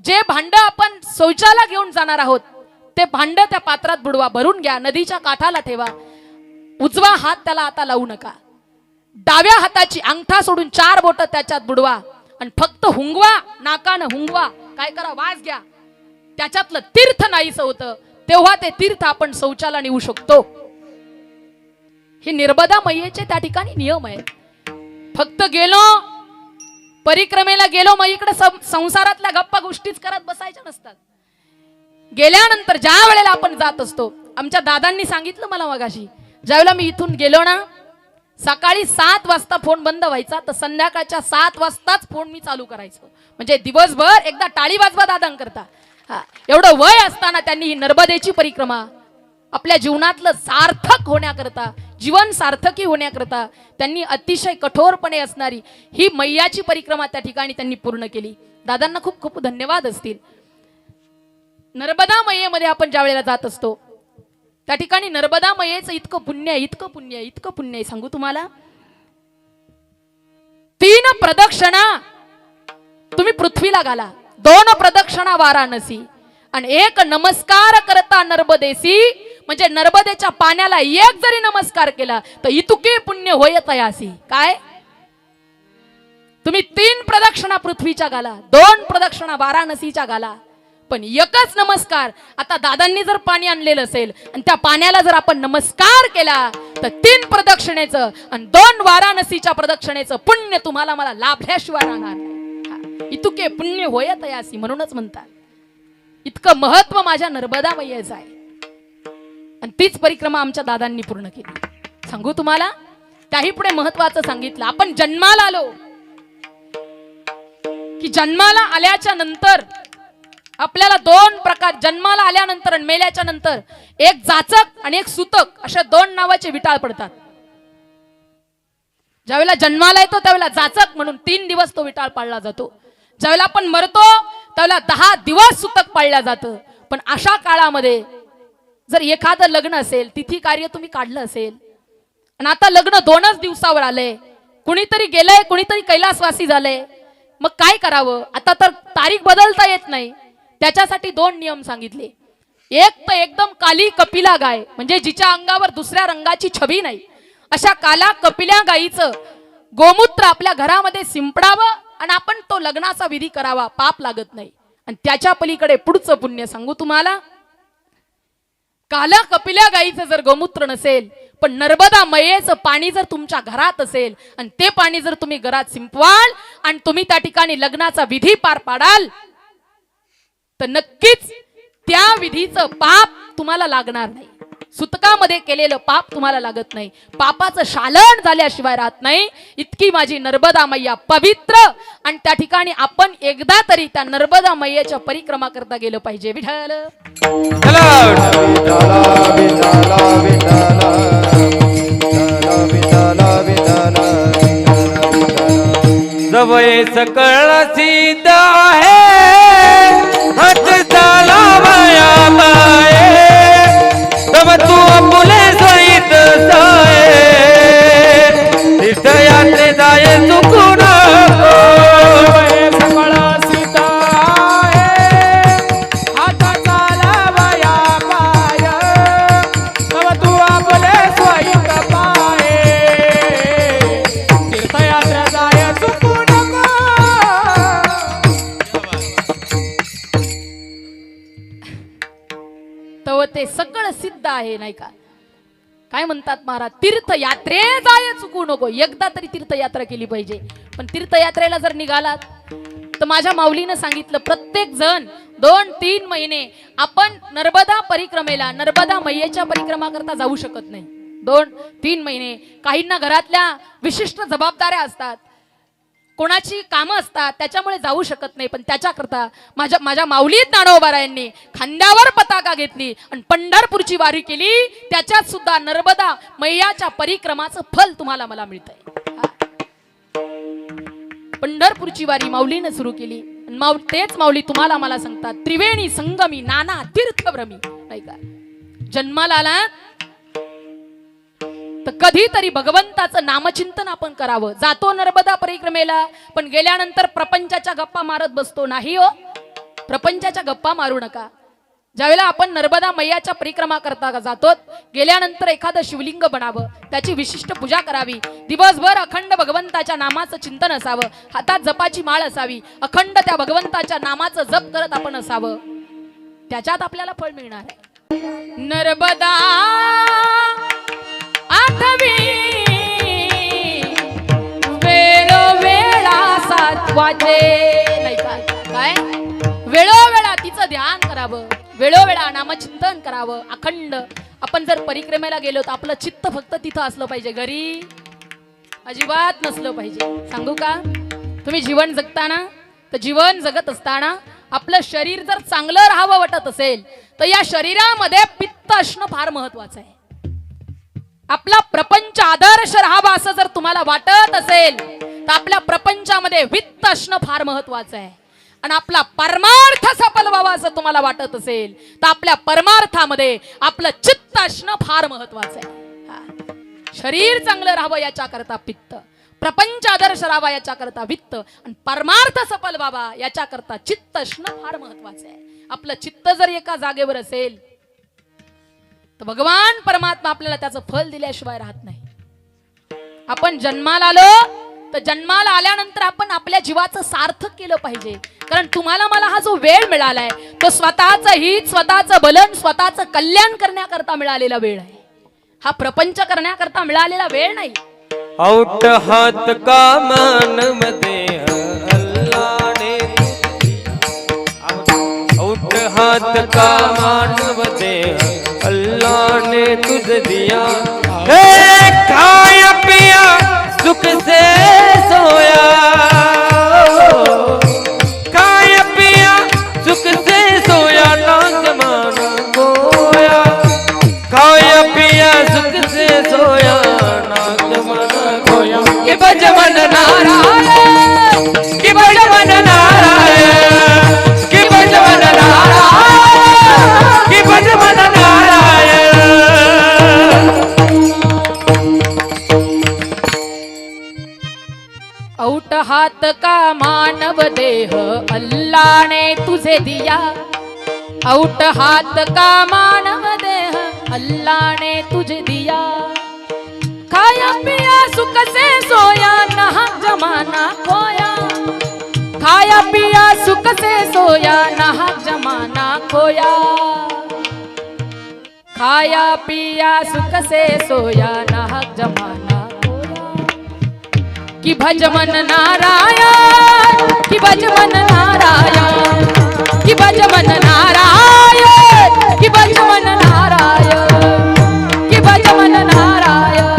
जे भांड आपण शौचाला घेऊन जाणार आहोत, ते भांड त्या पात्रात बुडवा, भरून घ्या, नदीच्या काठाला ठेवा. उजवा हात त्याला आता लावू नका. डाव्या हाताची अंगठा सोडून 4 बोटं त्याच्यात बुडवा आणि फक्त हुंगवा, नाकानं हुंगवा. काय करा, वास घ्या. त्याच्यातलं तीर्थ नाहीसं होतं, तेव्हा ते तीर्थ आपण शौचाला नेऊ शकतो. हे नर्मदा मैयेचे त्या ठिकाणी नियम आहेत. फक्त गेलो, परिक्रमेला गेलो, मग इकडे संसारातल्या गप्पा गोष्टीच करत बसायच्या नसतात. गेल्यानंतर ज्या वेळेला आपण जात असतो, आमच्या दादांनी सांगितलं मला मगाशी, ज्यावेळेला मी इथून गेलो ना, सकाळी 7 वाजता फोन बंद व्हायचा, तर संध्याकाळच्या 7 वाजताच फोन मी चालू करायचो. म्हणजे दिवसभर एकदा टाळी वाजवा दादां करता. एवढं वय असताना त्यांनी ही नर्मदेची परिक्रमा आपल्या जीवनातलं सार्थक होण्याकरता, जीवन सार्थकी होण्याकरता त्यांनी अतिशय कठोरपणे असणारी ही मैयाची परिक्रमा त्या ठिकाणी त्यांनी पूर्ण केली. दादांना खूप खूप धन्यवाद असतील. नर्मदा मैयेमध्ये आपण ज्या वेळेला जात असतो, त्या ठिकाणी नर्मदा मैयेचं इतकं पुण्य, इतकं पुण्य, इतकं पुण्य सांगू तुम्हाला. 3 प्रदक्षिणा तुम्ही पृथ्वीला घाला, 2 प्रदक्षिणा वाराणसी आणि 1 नमस्कार करता नर्मदेसी. म्हणजे नर्मदेच्या पाण्याला 1 जरी नमस्कार केला तर इतके पुण्य होय तयासी. काय तुम्ही 3 प्रदक्षिणा पृथ्वीच्या घाला, 2 प्रदक्षिणा वाराणसीच्या घाला, पण 1च नमस्कार. आता दादांनी जर पाणी आणलेलं असेल आणि त्या पाण्याला जर आपण नमस्कार केला तर 3 प्रदक्षिणेचं आणि 2 वाराणसीच्या प्रदक्षिणेचं पुण्य तुम्हाला मला लाभल्याशिवाय राहणार नाही. इतके पुण्य होय तयासी म्हणूनच म्हणतात. इतकं महत्व माझ्या नर्मदा मैयेचं आहे आणि तीच परिक्रमा आमच्या दादांनी पूर्ण केली. सांगू तुम्हाला, त्याही पुढे महत्वाचं सांगितलं. आपण जन्माला आलो की जन्माला आल्याच्या नंतर आपल्याला 2 प्रकार, जन्माला आल्यानंतर आणि मेल्याच्या नंतर, एक जाचक आणि एक सूतक, अशा 2 नावाचे विटाळ पडतात. ज्यावेळेला जन्माला येतो त्यावेळेला जाचक म्हणून 3 दिवस तो विटाळ पाळला जातो. ज्यावेळेला आपण मरतो त्यावेळेला 10 दिवस सूतक पाळल्या जातं. पण अशा काळामध्ये जर एखादं लग्न असेल, तिथी कार्य तुम्ही काढलं असेल आणि आता लग्न 2च दिवसावर आलंय, कुणीतरी गेलंय, कुणीतरी कैलासवासी झालंय, मग काय करावं? आता तर तारीख बदलता येत नाही. त्याच्यासाठी 2 नियम सांगितले. एक तर एकदम काली कपिला गाय, म्हणजे जिच्या अंगावर दुसऱ्या रंगाची छबी नाही, अशा काला कपिल्या गायीचं गोमूत्र आपल्या घरामध्ये शिंपडावं आणि आपण तो लग्नाचा विधी करावा, पाप लागत नाही. आणि त्याच्या पलीकडे पुढचं पुण्य सांगू तुम्हाला. काला कपिल्या गायीचं जर गोमूत्र नसेल, पण नर्मदा मैयेचं पाणी जर तुमच्या घरात असेल आणि ते पाणी जर तुम्ही घरात शिंपवाल आणि तुम्ही त्या ठिकाणी लग्नाचा विधी पार पाडाल, तर नक्कीच त्या विधीचं पाप तुम्हाला लागणार नाही. सुतकामध्ये केलेलं पाप तुम्हाला लागत नाही. पापाचं शालन झाल्याशिवाय राहत नाही. इतकी माझी नर्मदा मैया पवित्र. आणि त्या ठिकाणी आपण एकदा तरी त्या नर्मदा मैयेच्या परिक्रमा करता गेलं पाहिजे. विठ्ठल
जवळ सकळ सिद्ध आहे, हट झाला माया माये, तब तू अपुले सहित साये, तीर्थयात्रे जाये चुकू नको.
सकळ सिद्ध आहे, हात झाला माया माये, तब तू आपले स्वहित पाये, तीर्थयात्रा जाय चुकू नको.
नवते सगळं सिद्ध आहे, नाही का? काय म्हणतात महाराज, तीर्थयात्रे जाय चुकू नको. एकदा तरी तीर्थयात्रा केली पाहिजे. पण तीर्थयात्रेला जर निघालात तर माझ्या माऊलीनं सांगितलं, प्रत्येक जण 2-3 महिने आपण नर्मदा परिक्रमेला, नर्मदा मैयेच्या परिक्रमा करता जाऊ शकत नाही. 2-3 महिने. काहींना घरातल्या विशिष्ट जबाबदाऱ्या असतात, कोणाची कामं असतात, त्याच्यामुळे जाऊ शकत नाही. पण त्याच्याकरता माझ्या माऊली ज्ञानोबारायांनी खांद्यावर पताका घेतली आणि पंढरपूरची वारी केली. त्याच्यात सुद्धा नर्मदा मैयाच्या परिक्रमाचं फल तुम्हाला मला मिळतंय. पंढरपूरची वारी माऊलीनं सुरू केली. तेच माऊली तुम्हाला मला सांगतात, त्रिवेणी संगमी नाना तीर्थभ्रमी, नाही का? जन्माला आला तर कधीतरी भगवंताचं नामचिंतन आपण करावं. जातो नर्मदा परिक्रमेला, पण गेल्यानंतर प्रपंचाच्या गप्पा मारत बसतो नाही हो. प्रपंचाच्या गप्पा मारू नका. ज्यावेळेला आपण नर्मदा मैयाच्या परिक्रमा करता जातो, गेल्यानंतर एखादं शिवलिंग बनावं, त्याची विशिष्ट पूजा करावी. दिवसभर अखंड भगवंताच्या नामाचं चिंतन असावं, हातात जपाची माळ असावी, अखंड त्या भगवंताच्या नामाचं जप करत आपण असावं. त्याच्यात आपल्याला फळ मिळणार आहे. नर्मदा आठवी वेळोवेळा 7 वाजे, नाही का? काय वेळोवेळा तिचं ध्यान करावं, वेळोवेळा नामचिंतन करावं. अखंड आपण जर परिक्रमेला गेलो तर आपलं चित्त फक्त तिथं असलं पाहिजे, घरी अजिबात नसलं पाहिजे. सांगू का, तुम्ही जीवन जगताना, तर जीवन जगत असताना आपलं शरीर जर चांगलं राहावं वाटत असेल तर या शरीरामध्ये पित्त असणं फार महत्वाचं आहे. आपला प्रपंच आदर्श राहावा असं जर तुम्हाला वाटत असेल तर आपल्या प्रपंचामध्ये वित्त असणं फार महत्वाचं आहे. आणि आपला परमार्थ सफल व्हावा असं तुम्हाला वाटत असेल तर आपल्या परमार्थामध्ये आपलं चित्त असणं फार महत्वाचं आहे. शरीर चांगलं राहावं याच्याकरता पित्त, प्रपंच आदर्श राहावा याच्याकरता वित्त, आणि परमार्थ सफल व्हावा याच्याकरता चित्त असणं फार महत्वाचं आहे. आपलं चित्त जर एका जागेवर असेल तर भगवान परमात्मा आपल्याला त्याचं फल दिल्याशिवाय राहत नाही. आपण जन्माला आलो तर जन्माला आल्यानंतर आपण आपल्या जीवाचं सार्थक केलं पाहिजे. कारण तुम्हाला मला हा जो वेळ मिळालाय तो स्वतःचं हित, स्वतःचं बलन, स्वतःचं कल्याण करण्याकरता मिळालेला वेळ आहे. हा प्रपंच करण्याकरता मिळालेला वेळ नाही.
औट हात का मानव देह अल्लाह ने, औट हात का मानव देह अल्लाह ने तुझ दिया. हे खाया पिया सुख से सोया, खाया पिया सुख से सोया ना जमाना खोया, खाया पिया सुख से सोया ना जमाना खोया. कि भजमन नारायण, कि भजमन नारायण, कि भजमन नारायण, कि भजमन नारायण.
औट हात का मानव देह अल्लाह ने तुझे दिया, औट हात का मानव देह अल्लाह ने तुझे दिया. खाया पिया सुख से सोया नाहक जमाना खोया, खाया पिया सुख से सोया नाहक जमाना खोया, खाया पिया सुख से सोया नाहक जमाना खोया. कि भजमन नारायण, कि भजमन नारायण, कि भजमन नारायण, कि भजमन नारायण, कि भजमन नारायण,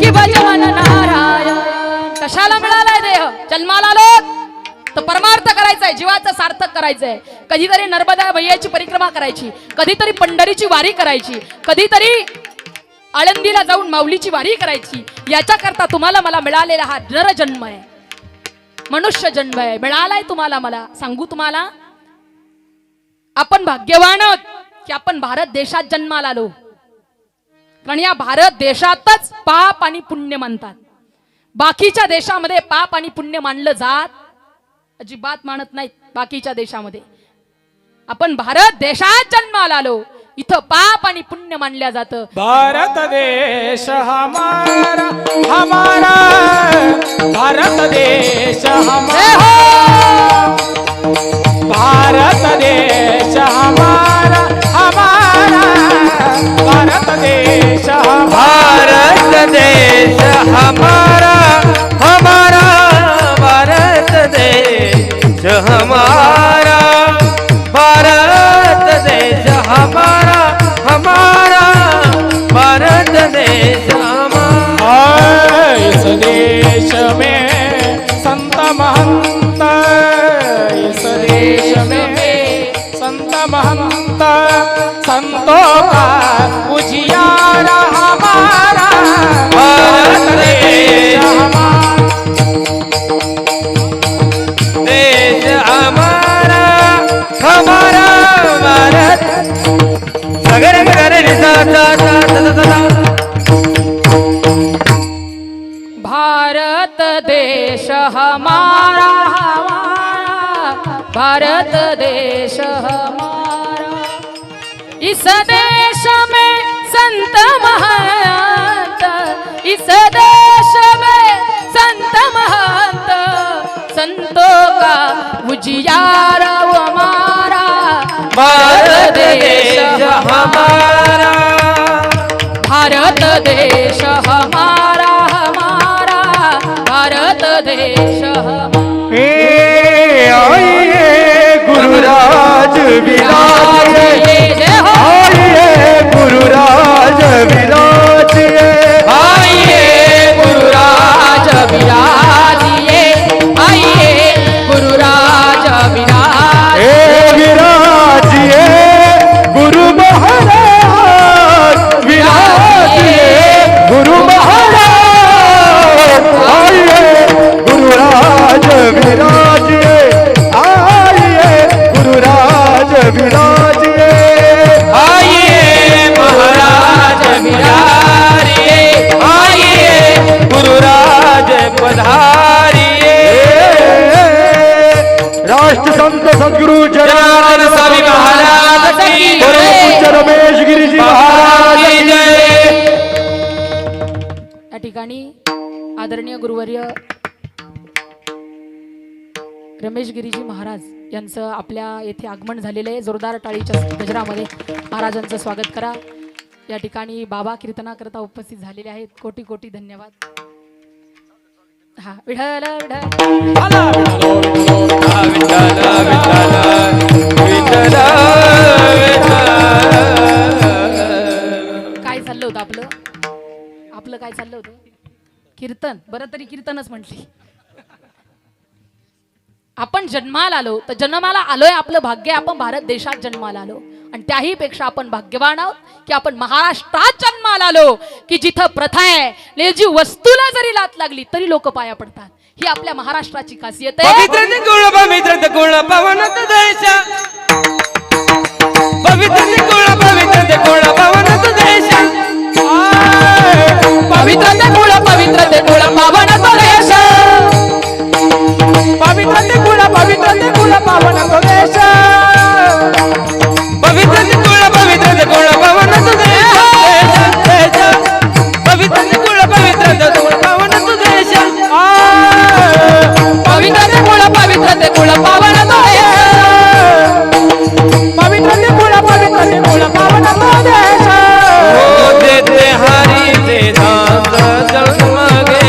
कि भजमन नारायण. कशाला मिळालाय देह? जन्माला आलो तर परमार्थ करायचाय, जीवाचं सार्थक करायचंय. कधीतरी नर्मदा मैयाची परिक्रमा करायची, कधीतरी पंढरीची वारी करायची, कधीतरी आळंदीला जाऊन माऊलीची वारी करायची. याच्याकरता तुम्हाला मला मिळालेला हा नर जन्म आहे, मनुष्य जन्म आहे, मिळालाय तुम्हाला मला. सांगू तुम्हाला, आपण भाग्यवान आहोत की आपण भारत देशात जन्माला आलो. कारण या भारत देशातच पाप आणि पुण्य मानतात. बाकीच्या देशामध्ये पाप आणि पुण्य मानलं जात अजिबात मानत नाहीत. बाकीच्या देशामध्ये आपण भारत देशात जन्माला आलो, इथं पाप आणि पुण्य मानल्या जातं.
भारत देश हमारा, हमारा भारत देश हमारा, भारत देश हमारा, हमारा
देश हमारा हमारा भारत देश हमारा भारत देश हमारा हमारा भारत देश हमारा
इस देश में संत महंत, इस देश में संत महंत, संतों का उजियारा हमारा भारत देश हमारा
देश हमारा हमारा भारत अगर
भारत देश हमारा हमारा भारत देश हमारा। इस देश में संत महंत, इस देश में संत महंत, संतों का उजियारा हमारा
भारत देश हमारा
भारत देश हमारा हमारा भारत देश हमारा।
आइए गुरुराज विराजिए, आइए गुरुराज विराजिए,
आइए गुरुराज विराजिए, आइए गुरुराज
विराजिए गुरु महाराज विराजिए, गुरु महाराज आइए गुरुराज विराजिए, आइए गुरुराज विराजिए,
आइए महाराज विराजिए, आइए गुरुराज पधारिए।
राष्ट्र संत सद्गुरु
जनार्दन स्वामी महाराज की
परम पूज्य रमेश गिरीजी महाराज की जय।
या ठिकाणी आदरणीय गुरुवर्य रमेश गिरीजी महाराज यांचं आपल्या येथे आगमन झालेलं आहे। जोरदार टाळीच्या गजरामध्ये महाराजांचं स्वागत करा। या ठिकाणी बाबा कीर्तनाकरता उपस्थित झालेले आहेत। कोटी कोटी धन्यवाद। हा विठ्ठल विठ्ठल काय चाललं होतं आपलं काय चाललं होतं कीर्तन। बरं तरी कीर्तनच म्हटली। आपण जन्माला आलो तर जन्माला आलोय आपलं भाग्य, आपण भारत देशात जन्माला आलो आणि त्याही पेक्षा आपण भाग्यवान आहोत की आपण महाराष्ट्रात जन्माला आलो की जिथं प्रथा आहे, लेजी वस्तूला जरी लात लागली तरी लोक पाया पडतात। ही आपल्या महाराष्ट्राची खासियत आहे।
पवित्र गुण पवन देश पवित्र गुण पवन देश
पवित्र ते कुळ पवित्र ते कुळ पावन तो देश,
पवित्र ते कुळ पावन तो देश,
पवित्र गुण पवन देश पवित्र गुण पवन देश
पवित्र ते कुळ पावन तो देश,
पवित्र ते कुळ पावन तो देश।
हो देते हरि से दास जन्म गे,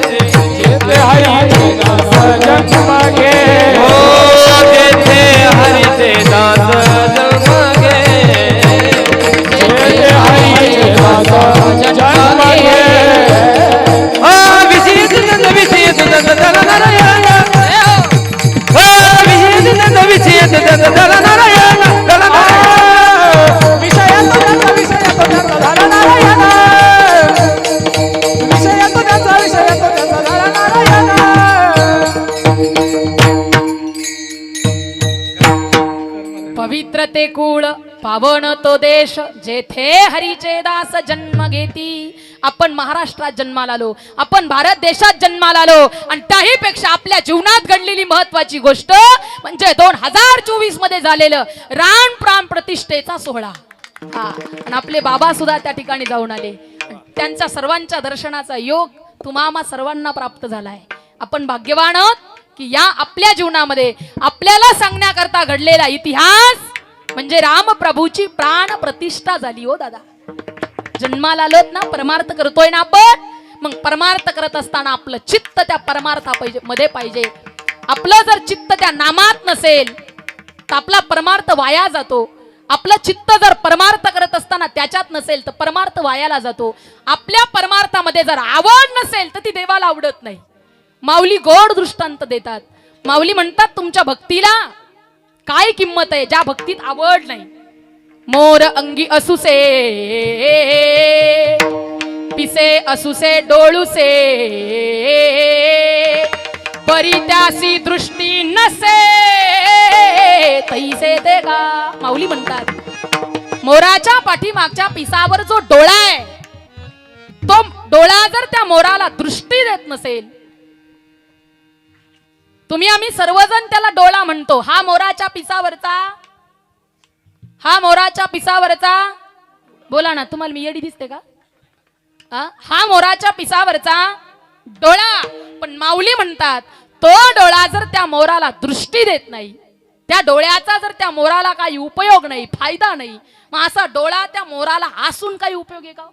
जेते हरि से दास जन्म गे,
हो देते हरि से दास जन्म गे,
जेते हरि से दास जन्म गे।
विषय नंद दल नारायण, विषय नंद दल नारायण,
विषय तो धन नारायण, विषय तो धन नारायण।
पवित्र ते कुळ पावन तो देश, जेथे हरीचे दास जन्म घेती। आपण महाराष्ट्रात जन्माला आलो, आपण भारत देशात जन्माला आलो आणि त्याही पेक्षा आपल्या जीवनात घडलेली महत्वाची गोष्ट म्हणजे 2024 मध्ये झालेलं रान प्राण प्रतिष्ठेचा सोहळा। हा आणि आपले बाबा सुद्धा त्या ठिकाणी जाऊन आले। त्यांच्या सर्वांच्या दर्शनाचा योग तुम्हा सर्वांना प्राप्त झालाय। आपण भाग्यवान आहोत की या आपल्या जीवनामध्ये आपल्याला सांगण्याकरता घडलेला इतिहास म्हणजे रामप्रभूची प्राण प्रतिष्ठा झाली हो दादा। जन्माला आलोत ना, परमार्थ करतोय ना आपण, मग परमार्थ करत असताना आपलं चित्त त्या परमार्था मध्ये पाहिजे. आपलं जर चित्त त्या नामात नसेल तर आपला परमार्थ वाया जातो. आपलं चित्त जर परमार्थ करत असताना त्याच्यात नसेल तर परमार्थ वायाला जातो. आपल्या परमार्थामध्ये जर आवड नसेल तर ती देवाला आवडत नाही. माऊली गोड दृष्टांत देतात. माऊली म्हणतात तुमच्या भक्तीला काय किंमत आहे ज्या भक्तीत आवड नाही. मोर अंगी असुसे पिसे असुसे डोळुसे परी त्यासी दृष्टी नसे तैसे ते का. माऊली म्हणतात मोराच्या पाठीमागच्या पिसावर जो डोळा आहे तो डोळा जर त्या मोराला दृष्टी देत नसेल, तुम्ही आम्ही सर्वजण त्याला डोळा म्हणतो, हा मोराच्या पिसावरचा बोला ना, तुम्हाला मी येडी दिसते का? हा मोराच्या पिसावरचा डोळा. पण माऊली म्हणतात तो डोळा जर त्या मोराला दृष्टी देत नाही, त्या डोळ्याचा जर त्या मोराला काही उपयोग नाही, फायदा नाही, मग असा डोळा त्या मोराला हसून काही उपयोग आहे का?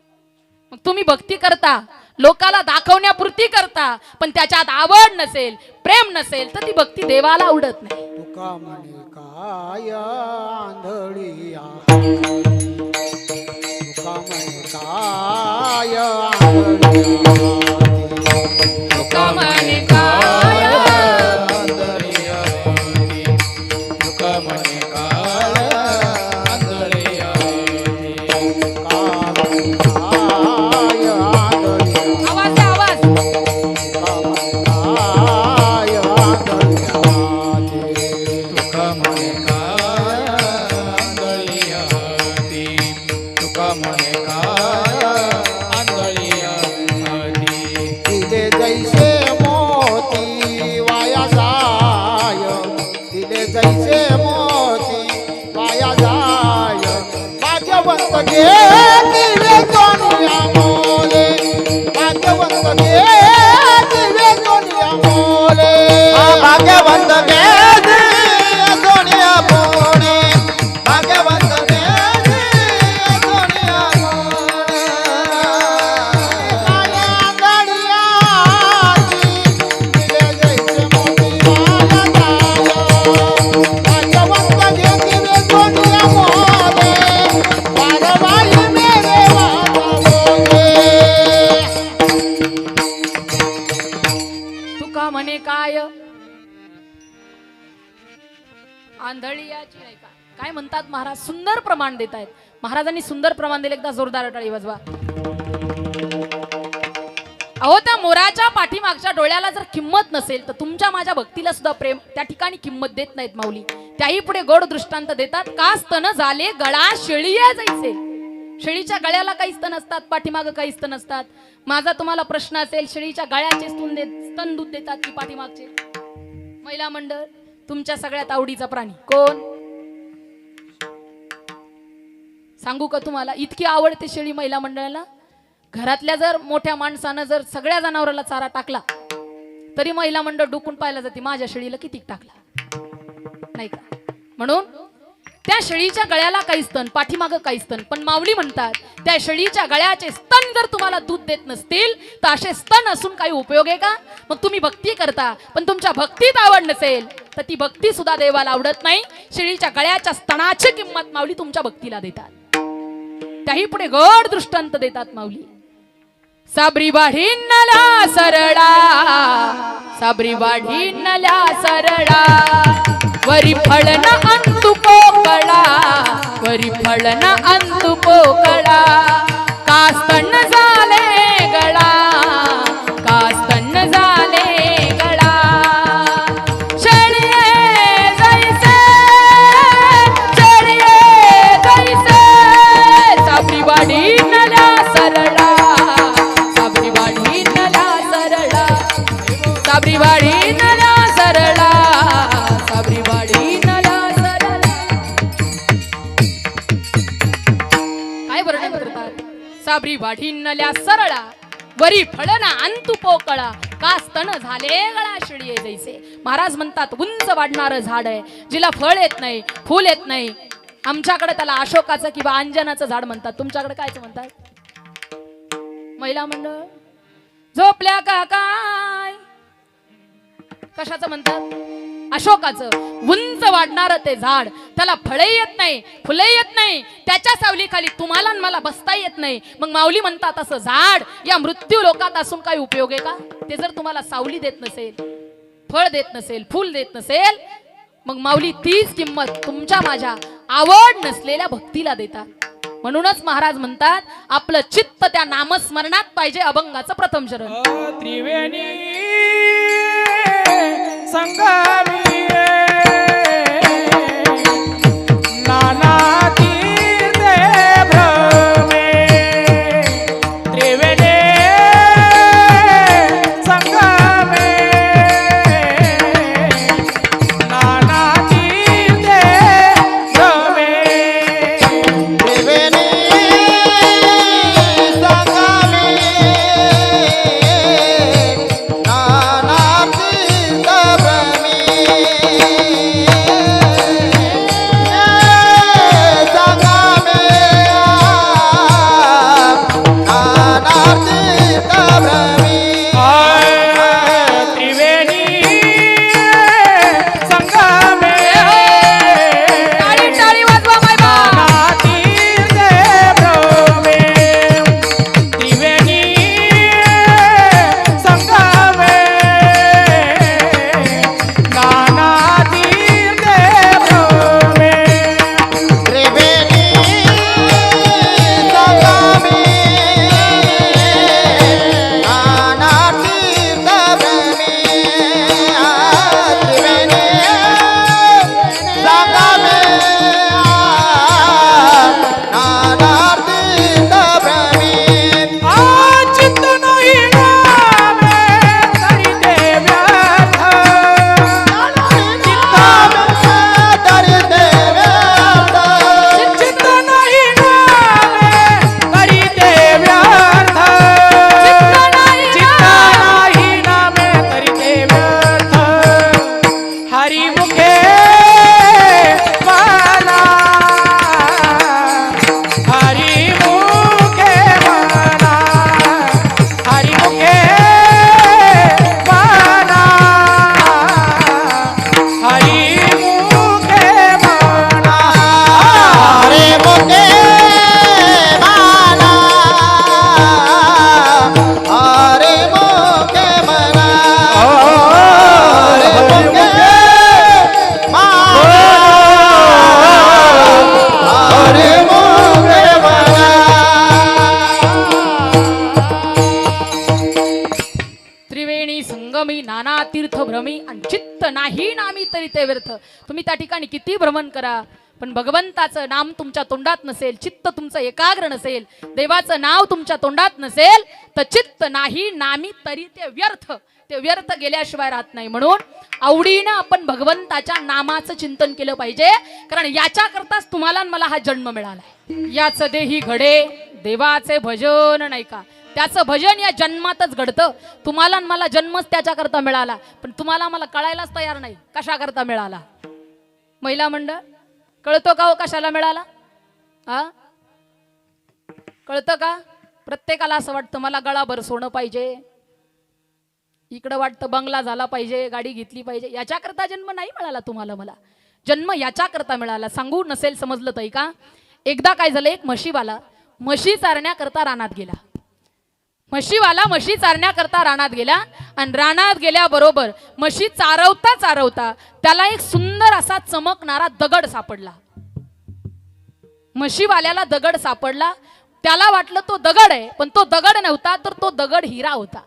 मग तुम्ही भक्ती करता, लोकाला दाखवण्यापुरती करता, पण त्याच्यात आवड नसेल, प्रेम नसेल तर ती भक्ती देवाला आवडत नाही.
तुका म्हणे काय आंधळिया, तुका म्हणे काय आंधळिया,
तुका म्हणे काय
आंधळिया, तुका म्हणे काय आंधळिया, तुका म्हणे काय आंधळिया,
आवाज द्या, आवाज.
तुका म्हणे काय आंधळिया, तुका म्हणे काय आंधळिया, तुका म्हणे काय आंधळिया, दिले जैसे मोती वाया जाय, दिले जैसे मोती वाया जाय, भाग्यवंत घे दिले दोनिया मोले, भाग्यवंत घे दिले दोनिया मोले, भाग्यवंत घे दिले दोनिया मोले, भाग्यवंत घे दिले दोनिया मोले, काया गडियाची दिले जैसे मोती वाया जाय, भाग्यवंत घे दिले दोनिया मोले, वारवाई मेरे वाला बोले.
तुका म्हणे काय आंधळियाची नाही का. काय म्हणतात महाराज, सुंदर प्रमाण देत आहेत. महाराजांनी सुंदर प्रमाण दिले, एकदा जोरदार टाळी वाजवा. अहो त्या मोराच्या पाठीमागच्या डोळ्याला जर किंमत नसेल तर तुमच्या माझ्या भक्तीला सुद्धा प्रेम त्या ठिकाणी किंमत देत नाहीत माऊली. त्याही पुढे गोड दृष्टांत देतात. का स्तन झाले गळा शेळीया जैसे. शेळीच्या गळ्याला काही स्तन असतात, पाठीमाग काही स्तन असतात. माझा तुम्हाला प्रश्न असेल, शेळीच्या गळ्याचे स्तन दूध देतात की पाठीमागचे? महिला मंडळ, तुमच्या सगळ्यात आवडीचा प्राणी कोण सांगू का तुम्हाला? इतकी आवडते शेळी महिला मंडळाला. घरातल्या जर मोठ्या माणसानं जर सगळ्या जनावराला चारा टाकला तरी महिला मंडळ डुकून पाहायला जाते माझ्या शेळीला किती टाकला, नाही का? म्हणून त्या शेळीच्या गळ्याला काही स्तन, पाठीमाग काही स्तन. पण माऊली म्हणतात त्या शेळीच्या गळ्याचे स्तन जर तुम्हाला दूध देत नसतील तर असे स्तन असून काही उपयोग आहे का? मग तुम्ही भक्ती करता पण तुमच्या भक्तीत आवड नसेल तर ती भक्ती सुद्धा देवाला आवडत नाही. शेळीच्या गळ्याच्या स्तनाची किंमत माऊली तुमच्या भक्तीला देतात. त्याही पुढे गोड दृष्टांत देतात माऊली. साबरी वाढीनला सरळा, साबरी वाढीनला सरळा, वरी फळन अंतु पोकळा, वरी फळन अंतु पोकळा, कास्तन झाले गळा, कास्तन झाले गळा, शेळिये जैसे, शेळिये जैसे, साबरी वाढीनला सरळा, साबरी वाढीनला सरळा, साबरी वाढीनला सरळा, साबरी वाढीनला सरळा. काय वर्णन करतात? साबरी वाढीनल्या सरळा, वरी फळना अंतु पोकळा, का स्तन झाले गळा शेळिये जैसे. महाराज म्हणतात उंच वाढणारं झाड आहे, जिला फळ येत नाही, फूल येत नाही. आमच्याकडे त्याला अशोकाचं किंवा अंजनाचं झाड म्हणतात, तुमच्याकडे कायच म्हणतात? महिला मंडळ झोपल्या का काय? कशाचं म्हणतात? अशोकाचं उंच वाढणार ते झाड, त्याला फळे येत नाही, फुले येत नाही, त्याच्या सावलीखाली तुम्हाला आणि मला बसता येत नाही. मग माऊली म्हणतात असं झाड या मृत्यू लोकात असून काही उपयोग आहे का? ते जर तुम्हाला सावली देत नसेल, फळ देत नसेल, फुल देत नसेल, मग माऊली तीच किंमत तुमच्या माझ्या आवड नसलेल्या भक्तीला देतात. म्हणूनच महाराज म्हणतात आपलं चित्त त्या नामस्मरणात पाहिजे. अभंगाचं प्रथम चरण.
त्रिवेणी संगमी नाना तीर्थे भ्रमे त्रिवेणी संगमे नाना तीर्थे भ्रमे
त्रिवेणी संगमे नाना तीर्थ भ्रमे
नाही नामी तरी ते व्यर्थ. तुम्ही त्या ठिकाणी किती भ्रमण करा पण भगवंताचं नाम तुमच्या तोंडात नसेल, चित्त तुमचं एकाग्र नसेल, देवाचं नाव तुमच्या तोंडात नसेल तर चित्त नाही नामी तरी ते व्यर्थ. ते व्यर्थ गेल्याशिवाय राहत नाही. म्हणून आवडीनं आपण भगवंताच्या नामाचं चिंतन केलं पाहिजे, कारण याच्याकरताच तुम्हाला मला हा जन्म मिळाला. याच देही घडे देवाचे भजन नाही का, त्याचं भजन या जन्मातच घडतं. तुम्हाला मला जन्मच त्याच्याकरता मिळाला, पण तुम्हाला मला कळायलाच तयार नाही कशा करता मिळाला. महिला मंडळ कळतो का हो कशाला मिळाला? हा कळतं का? प्रत्येकाला असं वाटतं मला गळाभर सोनं पाहिजे, इकडं वाटतं बंगला झाला पाहिजे, गाडी घेतली पाहिजे. याच्याकरता जन्म नाही मिळाला तुम्हाला मला, जन्म याच्याकरता मिळाला. सांगू नसेल समजलं तरी का, एकदा काय झालं, एक म्हशीवाला म्हशी चारण्याकरता रानात गेला. म्हशीवाला म्हशी चारण्याकरता रानात गेला आणि रानात गेल्याबरोबर म्हशी चारवता चारवता त्याला एक सुंदर असा चमकणारा दगड सापडला. म्हशीवाल्याला दगड सापडला, त्याला वाटलं तो दगड आहे, पण तो दगड नव्हता, तर तो दगड हिरा होता.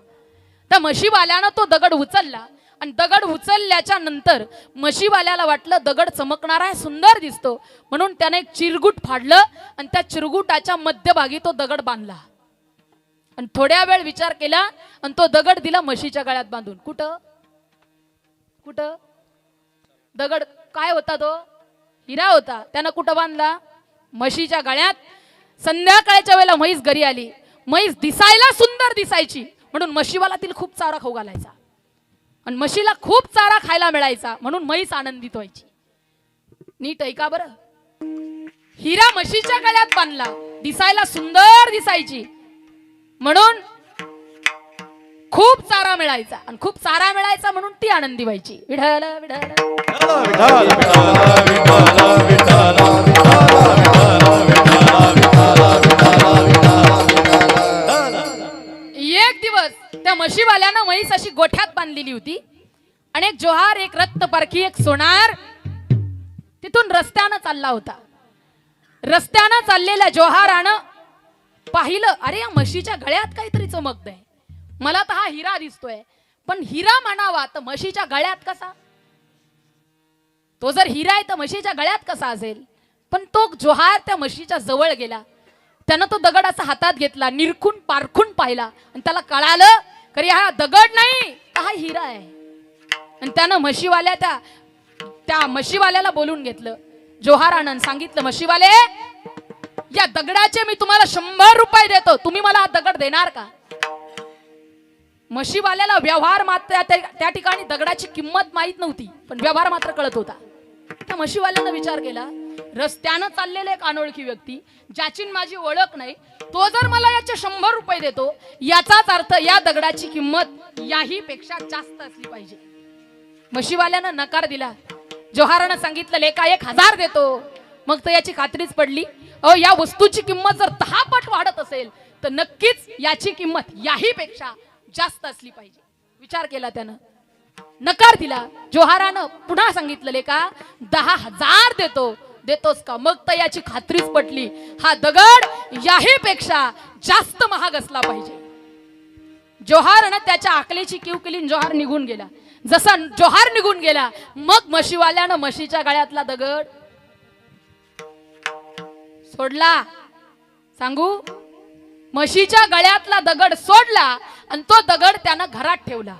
त्या म्हशीवाल्यानं तो दगड उचलला आणि दगड उचलल्याच्या नंतर म्हशीवाल्याला वाटलं दगड चमकणारा आहे, सुंदर दिसतो, म्हणून त्याने एक चिरगुट फाडलं आणि त्या चिरगुटाच्या मध्यभागी तो दगड बांधला आणि थोड्या वेळ विचार केला आणि तो दगड दिला म्हशीच्या गळ्यात बांधून. कुठं कुठं दगड काय होता? तो हिरा होता. त्यानं कुठं बांधला? म्हशीच्या गळ्यात. संध्याकाळच्या वेळेला म्हैस घरी आली. म्हैस दिसायला सुंदर दिसायची म्हणून म्हशीवाला तिला खूप चारा खाऊ घालायचा आणि म्हशीला खूप चारा खायला मिळायचा म्हणून म्हैस आनंदित व्हायची. नीट ऐका बरं, हिरा म्हशीच्या गळ्यात बांधला, दिसायला सुंदर दिसायची, म्हणून खूप चारा मिळायचा आणि खूप चारा मिळायचा म्हणून ती आनंदी व्हायची. विठ्ठल विठ्ठल एक दिवस त्या म्हशीवाल्यानं म्हैस अशी गोठ्यात बांधलेली होती आणि एक जोहार, एक रत्नपारखी, एक सोनार तिथून रस्त्यानं चालला होता. रस्त्यानं चाललेल्या जोहारानं पाहिलं, अरे या म्हशीच्या गळ्यात काहीतरी चमकतंय. मला तर हा हिरा दिसतोय, पण हिरा म्हणावा तर म्हशीच्या गळ्यात कसा? तो जर हिरा आहे तर म्हशीच्या गळ्यात कसा असेल? पण तो जोहार त्या म्हशीच्या जवळ गेला. त्यानं तो दगड असा हातात घेतला, निरखून पारखून पाहिला आणि त्याला कळालं की हा दगड नाही, हा हिरा आहे. आणि त्यानं त्या म्हशीवाल्याला बोलून घेतलं. जोहारानं सांगितलं, म्हशीवाले, या दगडाचे मी तुम्हाला 100 रुपये देतो, तुम्ही मला हा दगड देणार का? म्हशीवाल्याला व्यवहार मात्र त्या ठिकाणी दगडाची किंमत माहित नव्हती, पण व्यवहार मात्र कळत होता. त्या म्हशीवाल्यानं विचार केला, रस्त्यानं चाललेले एक अनोळखी व्यक्ती ज्याची माझी ओळख नाही, तो जर मला याचे 100 रुपये देतो, याचाच अर्थ या दगडाची किंमत याही पेक्षा जास्त असली पाहिजे. म्हशीवाल्यानं नकार दिला. जोहारानं सांगितलं, लेका 1000 देतो. मग तर याची खात्रीच पडली, या वस्तूची किंमत जर 10 पट वाढत असेल तर नक्कीच याची किंमत याही पेक्षा जास्त असली पाहिजे. विचार केला त्यानं, नकार दिला. जोहारानं पुन्हा सांगितलं, लेका 10,000 देतो. देतोस का? मग तर याची खात्रीच पटली, हा दगड याही पेक्षा जास्त महाग असला पाहिजे. जोहारानं त्याच्या आकलेची कीव केली, जोहार निघून गेला. जसा जोहार निघून गेला, मग म्हशीवाल्यानं म्हशीच्या गळ्यातला दगड सोडला. सांगू, म्हशीच्या गळ्यातला दगड सोडला आणि तो दगड त्यानं घरात ठेवला.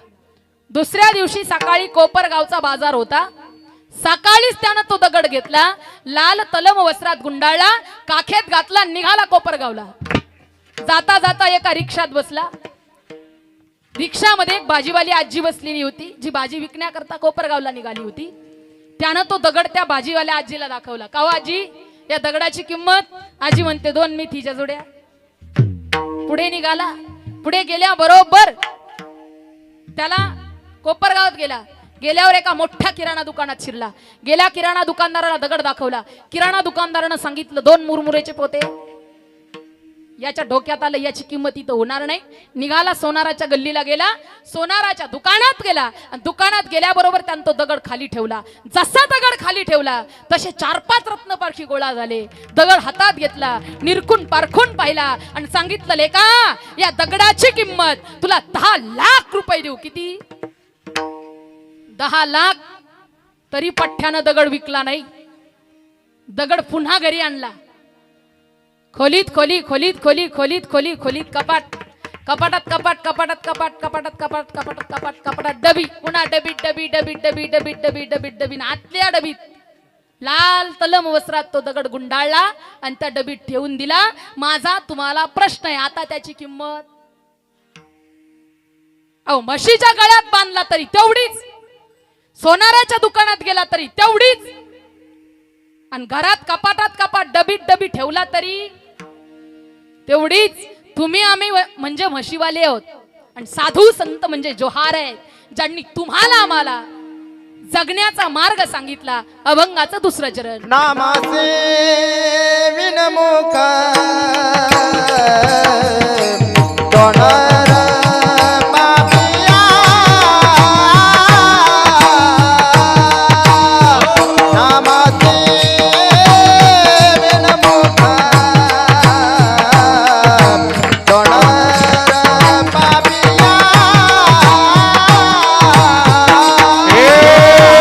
दुसऱ्या दिवशी सकाळी कोपरगावचा बाजार होता. सकाळीच त्यानं तो दगड घेतला, लाल तलम वस्त्रात गुंडाळला, काखेत घातला, निघाला कोपरगावला. जाता जाता एका रिक्षात बसला. रिक्षामध्ये एक भाजीवाली आजी बसलेली होती, जी भाजी विकण्याकरता कोपरगावला निघाली होती. त्यानं तो दगड त्या भाजीवाल्या आजीला दाखवला. का हो आजी, या दगडाची किंमत? आजी म्हणते 2 मेथीच्या जोड्या. पुढे निघाला. पुढे गेल्या बरोबर त्याला कोपरगावात गेला. गेल्यावर एका मोठ्या किराणा दुकानात शिरला. गेल्या किराणा दुकानदाराला दगड दाखवला. किराणा दुकानदारानं सांगितलं, 2 मुरमुरेचे पोते. याच्या डोक्यात आलं, याची किंमत इथं होणार नाही. निघाला, सोनाराच्या गल्लीला गेला, सोनाराच्या दुकानात गेला आणि दुकानात गेल्याबरोबर त्यानं तो दगड खाली ठेवला. जसा दगड खाली ठेवला तसे 4-5 रत्नपारखी गोळा झाले. दगड हातात घेतला, निरखून पारखून पाहिला आणि सांगितलं, लेका, या दगडाची किंमत तुला 10 लाख रुपये देऊ. किती? 10 लाख. तरी पठ्ठ्यानं दगड विकला नाही. दगड पुन्हा घरी आणला. खोलीत खोली, खोलीत खोली, खोलीत खोली, खोलीत कपाट, कपाटात कपाट, कपाटात कपाट, कपाटात कपाट, कपाटात कपाट, कपाटात डबी, पुन्हा डबीत डबी, डबीत डबी, डबीत डबी, डबीत डबी. आतल्या डबीत लाल तलम वस्त्रात तो दगड गुंडाळला आणि त्या डबीत ठेवून दिला. माझा तुम्हाला प्रश्न आहे, आता त्याची किंमत? अहो, म्हशीच्या गळ्यात बांधला तरी तेवढीच, सोनाराच्या दुकानात गेला तरी तेवढीच, आणि घरात कपाटात कपाट, डबीत डबी ठेवला तरी तेवढीच. तुम्ही आम्ही म्हणजे म्हशीवाले आहोत आणि साधू संत म्हणजे जोहार आहेत, ज्यांनी तुम्हाला आम्हाला जगण्याचा मार्ग सांगितला. अभंगाचं 2रं चरण.
नामाचे विनमुख डोणार पापिया, नामाचे विनमुख डोणार पापिया.
विणमुख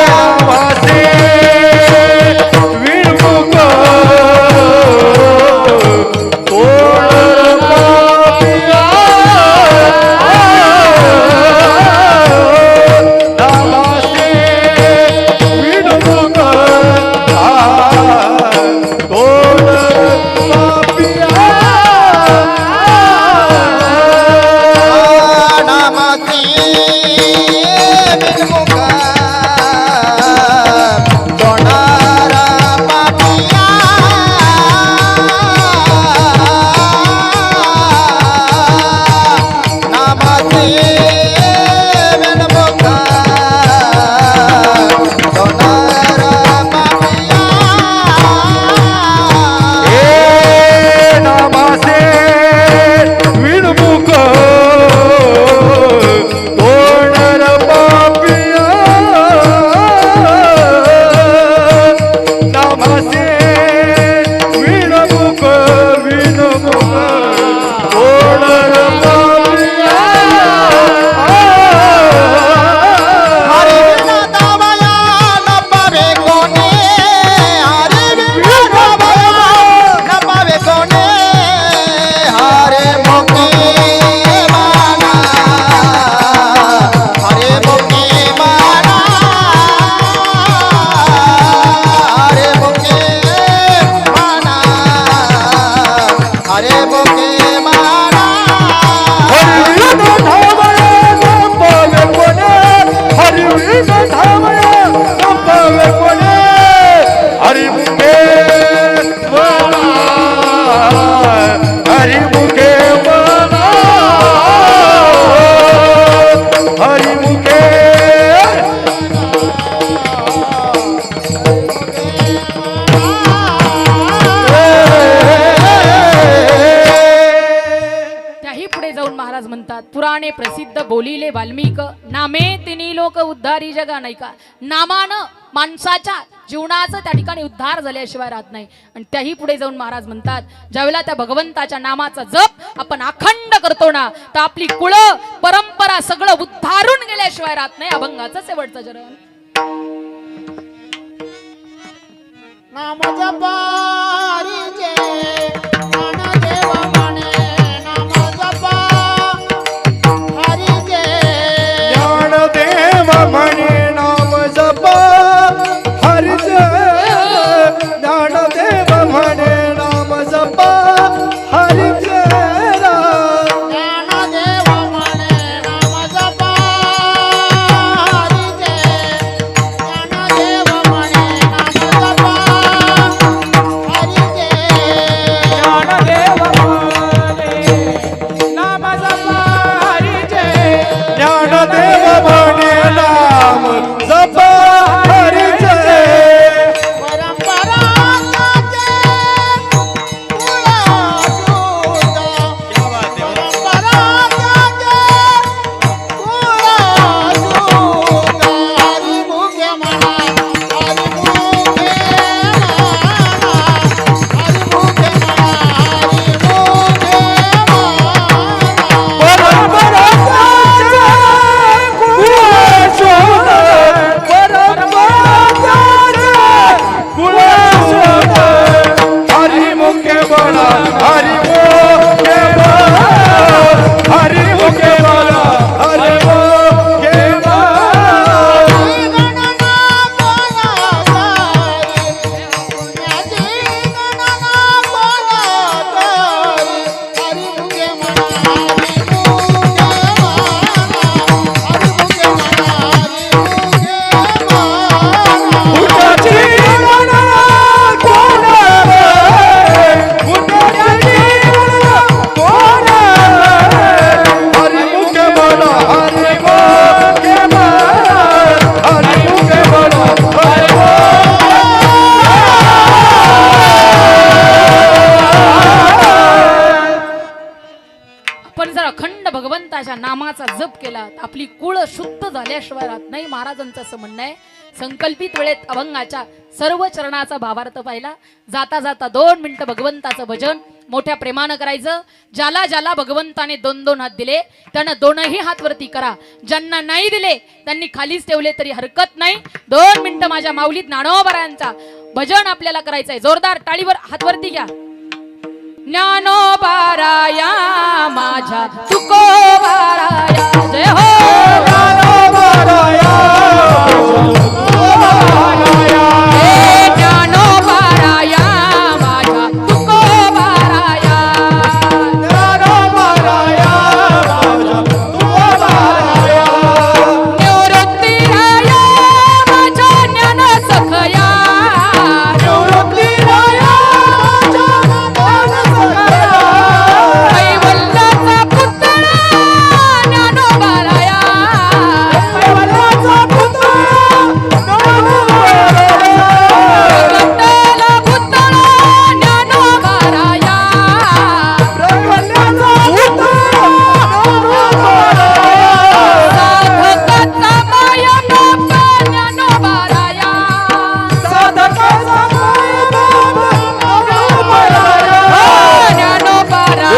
प्रसिद्ध बोलिले वाल्मिक नामे तिन्ही लोक उद्धारी जगा नाही का. नामानं माणसाच्या जीवनाचं त्या ठिकाणी उद्धार झाल्याशिवाय राहत नाही. आणि त्याही पुढे जाऊन महाराज म्हणतात ज्यावेळेला त्या भगवंताच्या नामाचा जप आपण अखंड करतो ना तर आपली कुळ परंपरा सगळं उद्धारून गेल्याशिवाय राहत नाही. अभंगाचं शेवटचं चरण.
नाम जपारी जे ज्ञानदेव म्हणे नाम जपा हरी जे
ज्ञानदेव म्हणे नाम जपा हरिज ज्ञानदेव म्हणे नाम जपा हरिज
ज्ञानदेव म्हणे नाम जपा हरी जे ज्ञानदेव म्हणे नाम जपा हरी जे
ज्ञानदेव म्हणे नाम जपा हरीचे
ज्ञानदेव म्हणे नाम जपा हरिज
परंपरा गाते कुळासूत परंपरा गाते कुळासूत हरी मुखे म्हणा हरी मुखे म्हणा हरी मुखे म्हणा हरी मुखे म्हणा
आपण जर अखंड भगवंताच्या नामाचा जप केला तर आपली कुळ शुद्ध झाल्याशिवाय राहत नाही. महाराजांचं असं म्हणणं आहे. संकल्पित वेळेत अभंगाच्या सर्व चरणाचा भावार्थ पाहिला. जाता जाता 2 मिनिटं भगवंताचं भजन मोठ्या प्रेमानं करायचं. ज्याला ज्याला भगवंताने 2-2 हात दिले त्यानं 2ही हात वरती करा. ज्यांना नाही दिले त्यांनी खालीच ठेवले तरी हरकत नाही. 2 मिनिटं माझ्या माऊलीत ज्ञानोबारायांचा भजन आपल्याला करायचंय. जोरदार टाळीवर हात वरती घ्या. ज्ञानोबाराया माझ्या तुकोबाराया जय हो. ज्ञानोबाराया माझ्या तुकोबाराया निवृत्तीराया माझ्या ज्ञान सखया कैवल्याचा पुतळा ज्ञानोबाराया कैवल्याला पुतळा ज्ञानोबाराया साधकाचा माया बाप ज्ञानोबाराया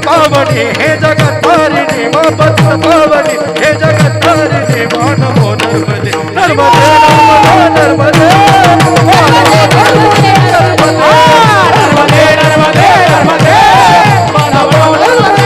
पावनी हे जगत तारिणी पावनी हे जगत तारिणी मानवो नर्मदे नर्मदे नर्मदे
नर्मदे नर्मदे मानवो नर्मदे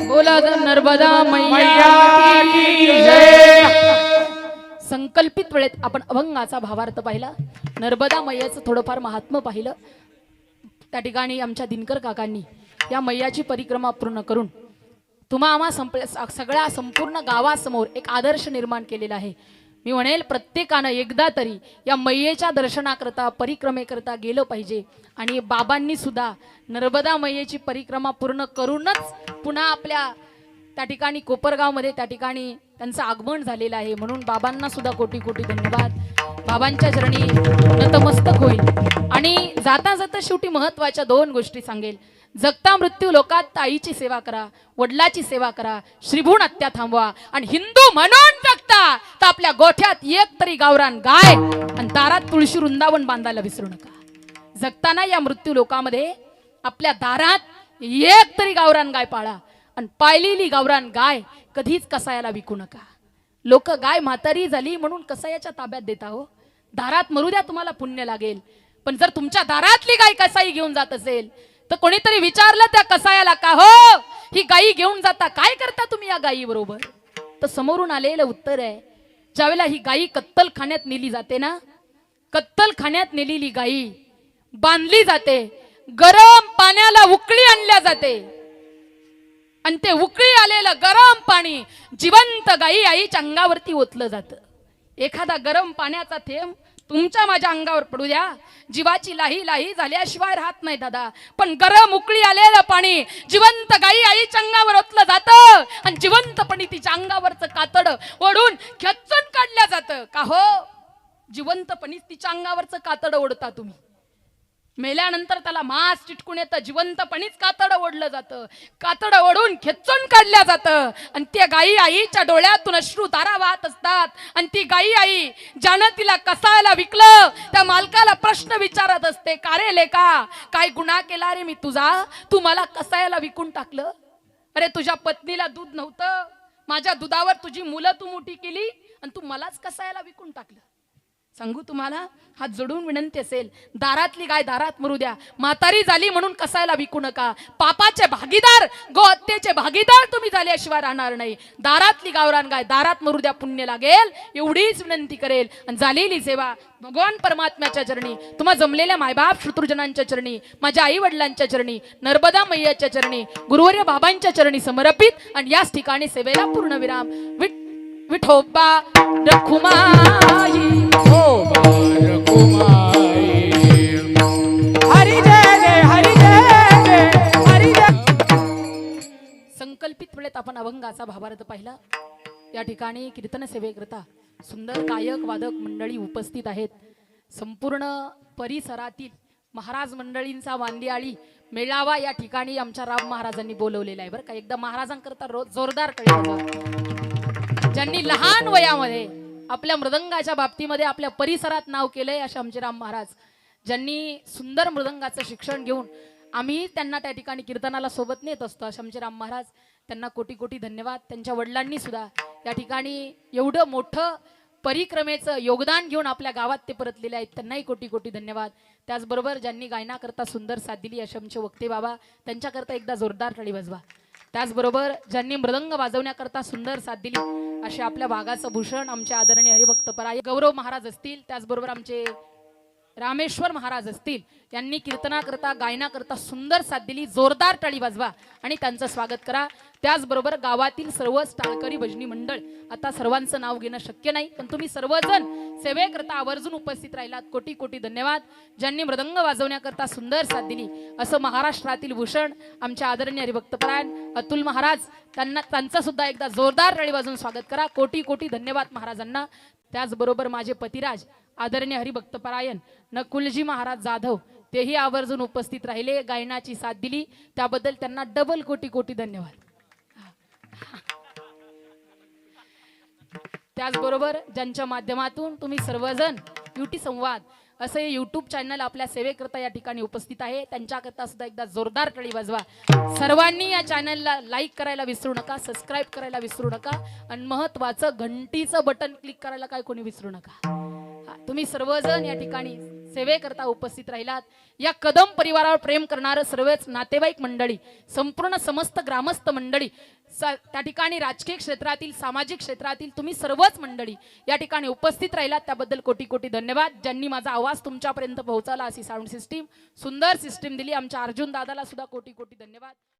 बोला नर्मदा मैया की
जय.
संकल्पित वेळेत आपण अभंगाचा भावार्थ पाहिला, नर्मदा मैयाचं थोडंफार महात्म्य पाहिलं. त्या ठिकाणी आमच्या दिनकर काकांनी या मैयाची परिक्रमा पूर्ण करून तुम्हा आम्हा सगळ्या संपूर्ण गावासमोर एक आदर्श निर्माण केलेला आहे. मी म्हणेल प्रत्येकानं एकदा तरी या मैयेच्या दर्शनाकरता परिक्रमेकरता गेलं पाहिजे. आणि बाबांनी सुद्धा नर्मदा मैयेची परिक्रमा पूर्ण करूनच पुन्हा आपल्या त्या ठिकाणी कोपरगावमध्ये त्या ठिकाणी त्यांचं आगमन झालेलं आहे. म्हणून बाबांना सुद्धा कोटी कोटी धन्यवाद. बाबांच्या चरणी नतमस्तक होईल. आणि जाता जाता शेवटी महत्वाच्या दोन गोष्टी सांगेल. जगता मृत्यू लोकात ताईची सेवा करा, वडिलाची सेवा करा, श्रीभूण हत्या थांबवा. आणि हिंदू म्हणून जगता तर आपल्या गोठ्यात एक तरी गावरान गाय आणि दारात तुळशी वृंदावन बांधायला विसरू नका. जगताना या मृत्यू लोकामध्ये आपल्या दारात एक तरी गावरान गाय पाळा. आणि पाळलेली गावरान गाय कधीच कसायाला विकू नका. लोक गाय म्हातारी झाली म्हणून कसायाच्या ताब्यात देता हो. दारात मरू द्या, तुम्हाला पुण्य लागेल. पण जर तुमच्या दारातली गाय कसाई घेऊन जात असेल तर कोणीतरी विचारलं त्या कसायाला, का हो ही गायी घेऊन जाता, काय करता तुम्ही या गायी बरोबर? तर समोरून आलेलं उत्तर आहे, ज्यावेळेला ही गायी कत्तलखान्यात नेली जाते ना, कत्तलखान्यात नेलेली गायी बांधली जाते, गरम पाण्याला उकळी आणल्या जाते. आणि ते उकळी आलेलं गरम पाणी जिवंत गायी आईच्या अंगावरती ओतलं जातं. एखादा गरम पाण्याचा थेंब तुमच्या माझ्या अंगावर पडू द्या, जीवाची लाही लाही झाल्याशिवाय राहत नाही दादा. पण गरम उकळी आलेलं पाणी जिवंत गायी आईच्या अंगावर ओतलं जातं आणि जिवंतपणी तिच्या अंगावरचं कातड ओढून खेचून काढलं जातं. का हो, जिवंतपणी तिच्या अंगावरचं कातड ओढता तुम्ही. मेल्यानंतर त्याला मांस चिटकून येतं, जिवंतपणीच कातड ओढलं जातं. कातड ओढून खेचून काढल्या जातं. आणि त्या गायी आईच्या डोळ्यातून अश्रू धारा वाहत असतात. आणि ती गायी आई ज्यानं तिला कसायला विकलं त्या मालकाला प्रश्न विचारत असते, का रे लेका, काय गुन्हा केला रे मी तुझा, तू मला कसायला विकून टाकलं? अरे तुझ्या पत्नीला दूध नव्हतं, माझ्या दुधावर तुझी मुलं तू मोठी केली आणि तू मलाच कसायला विकून टाकलं. सांगू तुम्हाला, हात जोडून विनंती असेल, दारातली गाय दारात मरू द्या. म्हातारी झाली म्हणून कसायला विकू नका. पापाचे भागीदार, गोहत्येचे भागीदार तुम्ही झाल्याशिवाय राहणार नाही. दारातली गावरान गाय दारात मरू द्या, पुण्य लागेल एवढीच विनंती करेल. आणि झालेली सेवा भगवान परमात्म्याच्या चरणी, तुम्हा जमलेल्या मायबाप शत्रुजनांच्या चरणी, माझ्या आई वडिलांच्या चरणी, नर्मदा मैयाच्या चरणी, गुरुवर्य बाबांच्या चरणी समर्पित. आणि याच ठिकाणी सेवेला पूर्ण विराम. विठोबा रखुमाई,
हरी जय जय, हरी जय जय, हरी जय.
संकल्पित वेळेत आपण अभंगाचा भावार्थ पाहिला. या ठिकाणी कीर्तन सेवेकरता सुंदर गायक वादक मंडळी उपस्थित आहेत. संपूर्ण परिसरातील महाराज मंडळींचा वांदियाळी मेळावा या ठिकाणी आमच्या राम महाराजांनी बोलवलेला आहे. बरं का, एकदा महाराजांकरता जोरदार कळलं. ज्यांनी लहान वयामध्ये आपल्या मृदंगाच्या बाबतीमध्ये आपल्या परिसरात नाव केलंय असे आमचे राम महाराज, ज्यांनी सुंदर मृदंगाचं शिक्षण घेऊन आम्ही त्यांना त्या ठिकाणी कीर्तनाला सोबत नेत असतो असे आमचे राम महाराज, त्यांना कोटी कोटी धन्यवाद. त्यांच्या वडिलांनी सुद्धा या ठिकाणी एवढं मोठं परिक्रमेचं योगदान घेऊन आपल्या गावात ते परतलेले आहेत, त्यांनाही कोटी कोटी धन्यवाद. त्याचबरोबर ज्यांनी गायनाकरता सुंदर साथ दिली असे आमचे वक्ते बाबा, त्यांच्याकरता एकदा जोरदार टाळी वाजवा. त्याचबरोबर ज्यांनी मृदंग वाजवण्याकरता सुंदर साथ दिली असे आपल्या भागाचं भूषण आमचे आदरणीय हरिभक्तपराय गौरव महाराज असतील, त्याचबरोबर आमचे रामेश्वर महाराज असतील, यांनी कीर्तनाकरता गायनाकरता सुंदर साथ दिली. जोरदार टाळी वाजवा आणि त्यांचं स्वागत करा. त्याचबरोबर गावातील सर्वच टाळकरी भजनी मंडळ, आता सर्वांचं नाव घेणं शक्य नाही, पण तुम्ही सर्वजण सेवेकरता आवर्जून उपस्थित राहिलात, कोटी कोटी धन्यवाद. ज्यांनी मृदंग वाजवण्याकरता सुंदर साथ दिली असं महाराष्ट्रातील भूषण आमचे आदरणीय हरिभक्तपरायण अतुल महाराज, त्यांचं सुद्धा एकदा जोरदार टाळी वाजवून स्वागत करा. कोटी कोटी धन्यवाद महाराजांना. त्याचबरोबर माझे पतिराज आदरणीय हरिभक्तपरायण नकुलजी महाराज जाधव, तेही आवर्जून उपस्थित राहिले, गायनाची साथ दिली, त्याबद्दल त्यांना डबल कोटी कोटी धन्यवाद. त्याचबरोबर ज्यांच्या माध्यमातून तुम्ही सर्वजण युटी संवाद असे यूट्यूब चॅनल आपल्या सेवेकरता या ठिकाणी उपस्थित आहे, त्यांच्याकरता सुद्धा एकदा जोरदार टाळी वाजवा. सर्वांनी या चॅनलला लाईक करायला विसरू नका, सबस्क्राईब करायला विसरू नका आणि महत्वाचं घंटीचं बटन क्लिक करायला काय कोणी विसरू नका. तुम्ही सर्वजण या ठिकाणी सेवेकरता उपस्थित राहिलात. या कदम परिवारावर प्रेम करणारं सर्वच नातेवाईक मंडळी, संपूर्ण समस्त ग्रामस्थ मंडळी, त्या ठिकाणी राजकीय क्षेत्रातील, सामाजिक क्षेत्रातील तुम्ही सर्वच मंडळी या ठिकाणी उपस्थित राहिलात त्याबद्दल कोटी कोटी धन्यवाद. ज्यांनी माझा आवाज तुमच्यापर्यंत पोहोचवला, अशी साऊंड सिस्टीम, सुंदर सिस्टीम दिली, आमच्या अर्जुन दादाला सुद्धा कोटी कोटी धन्यवाद.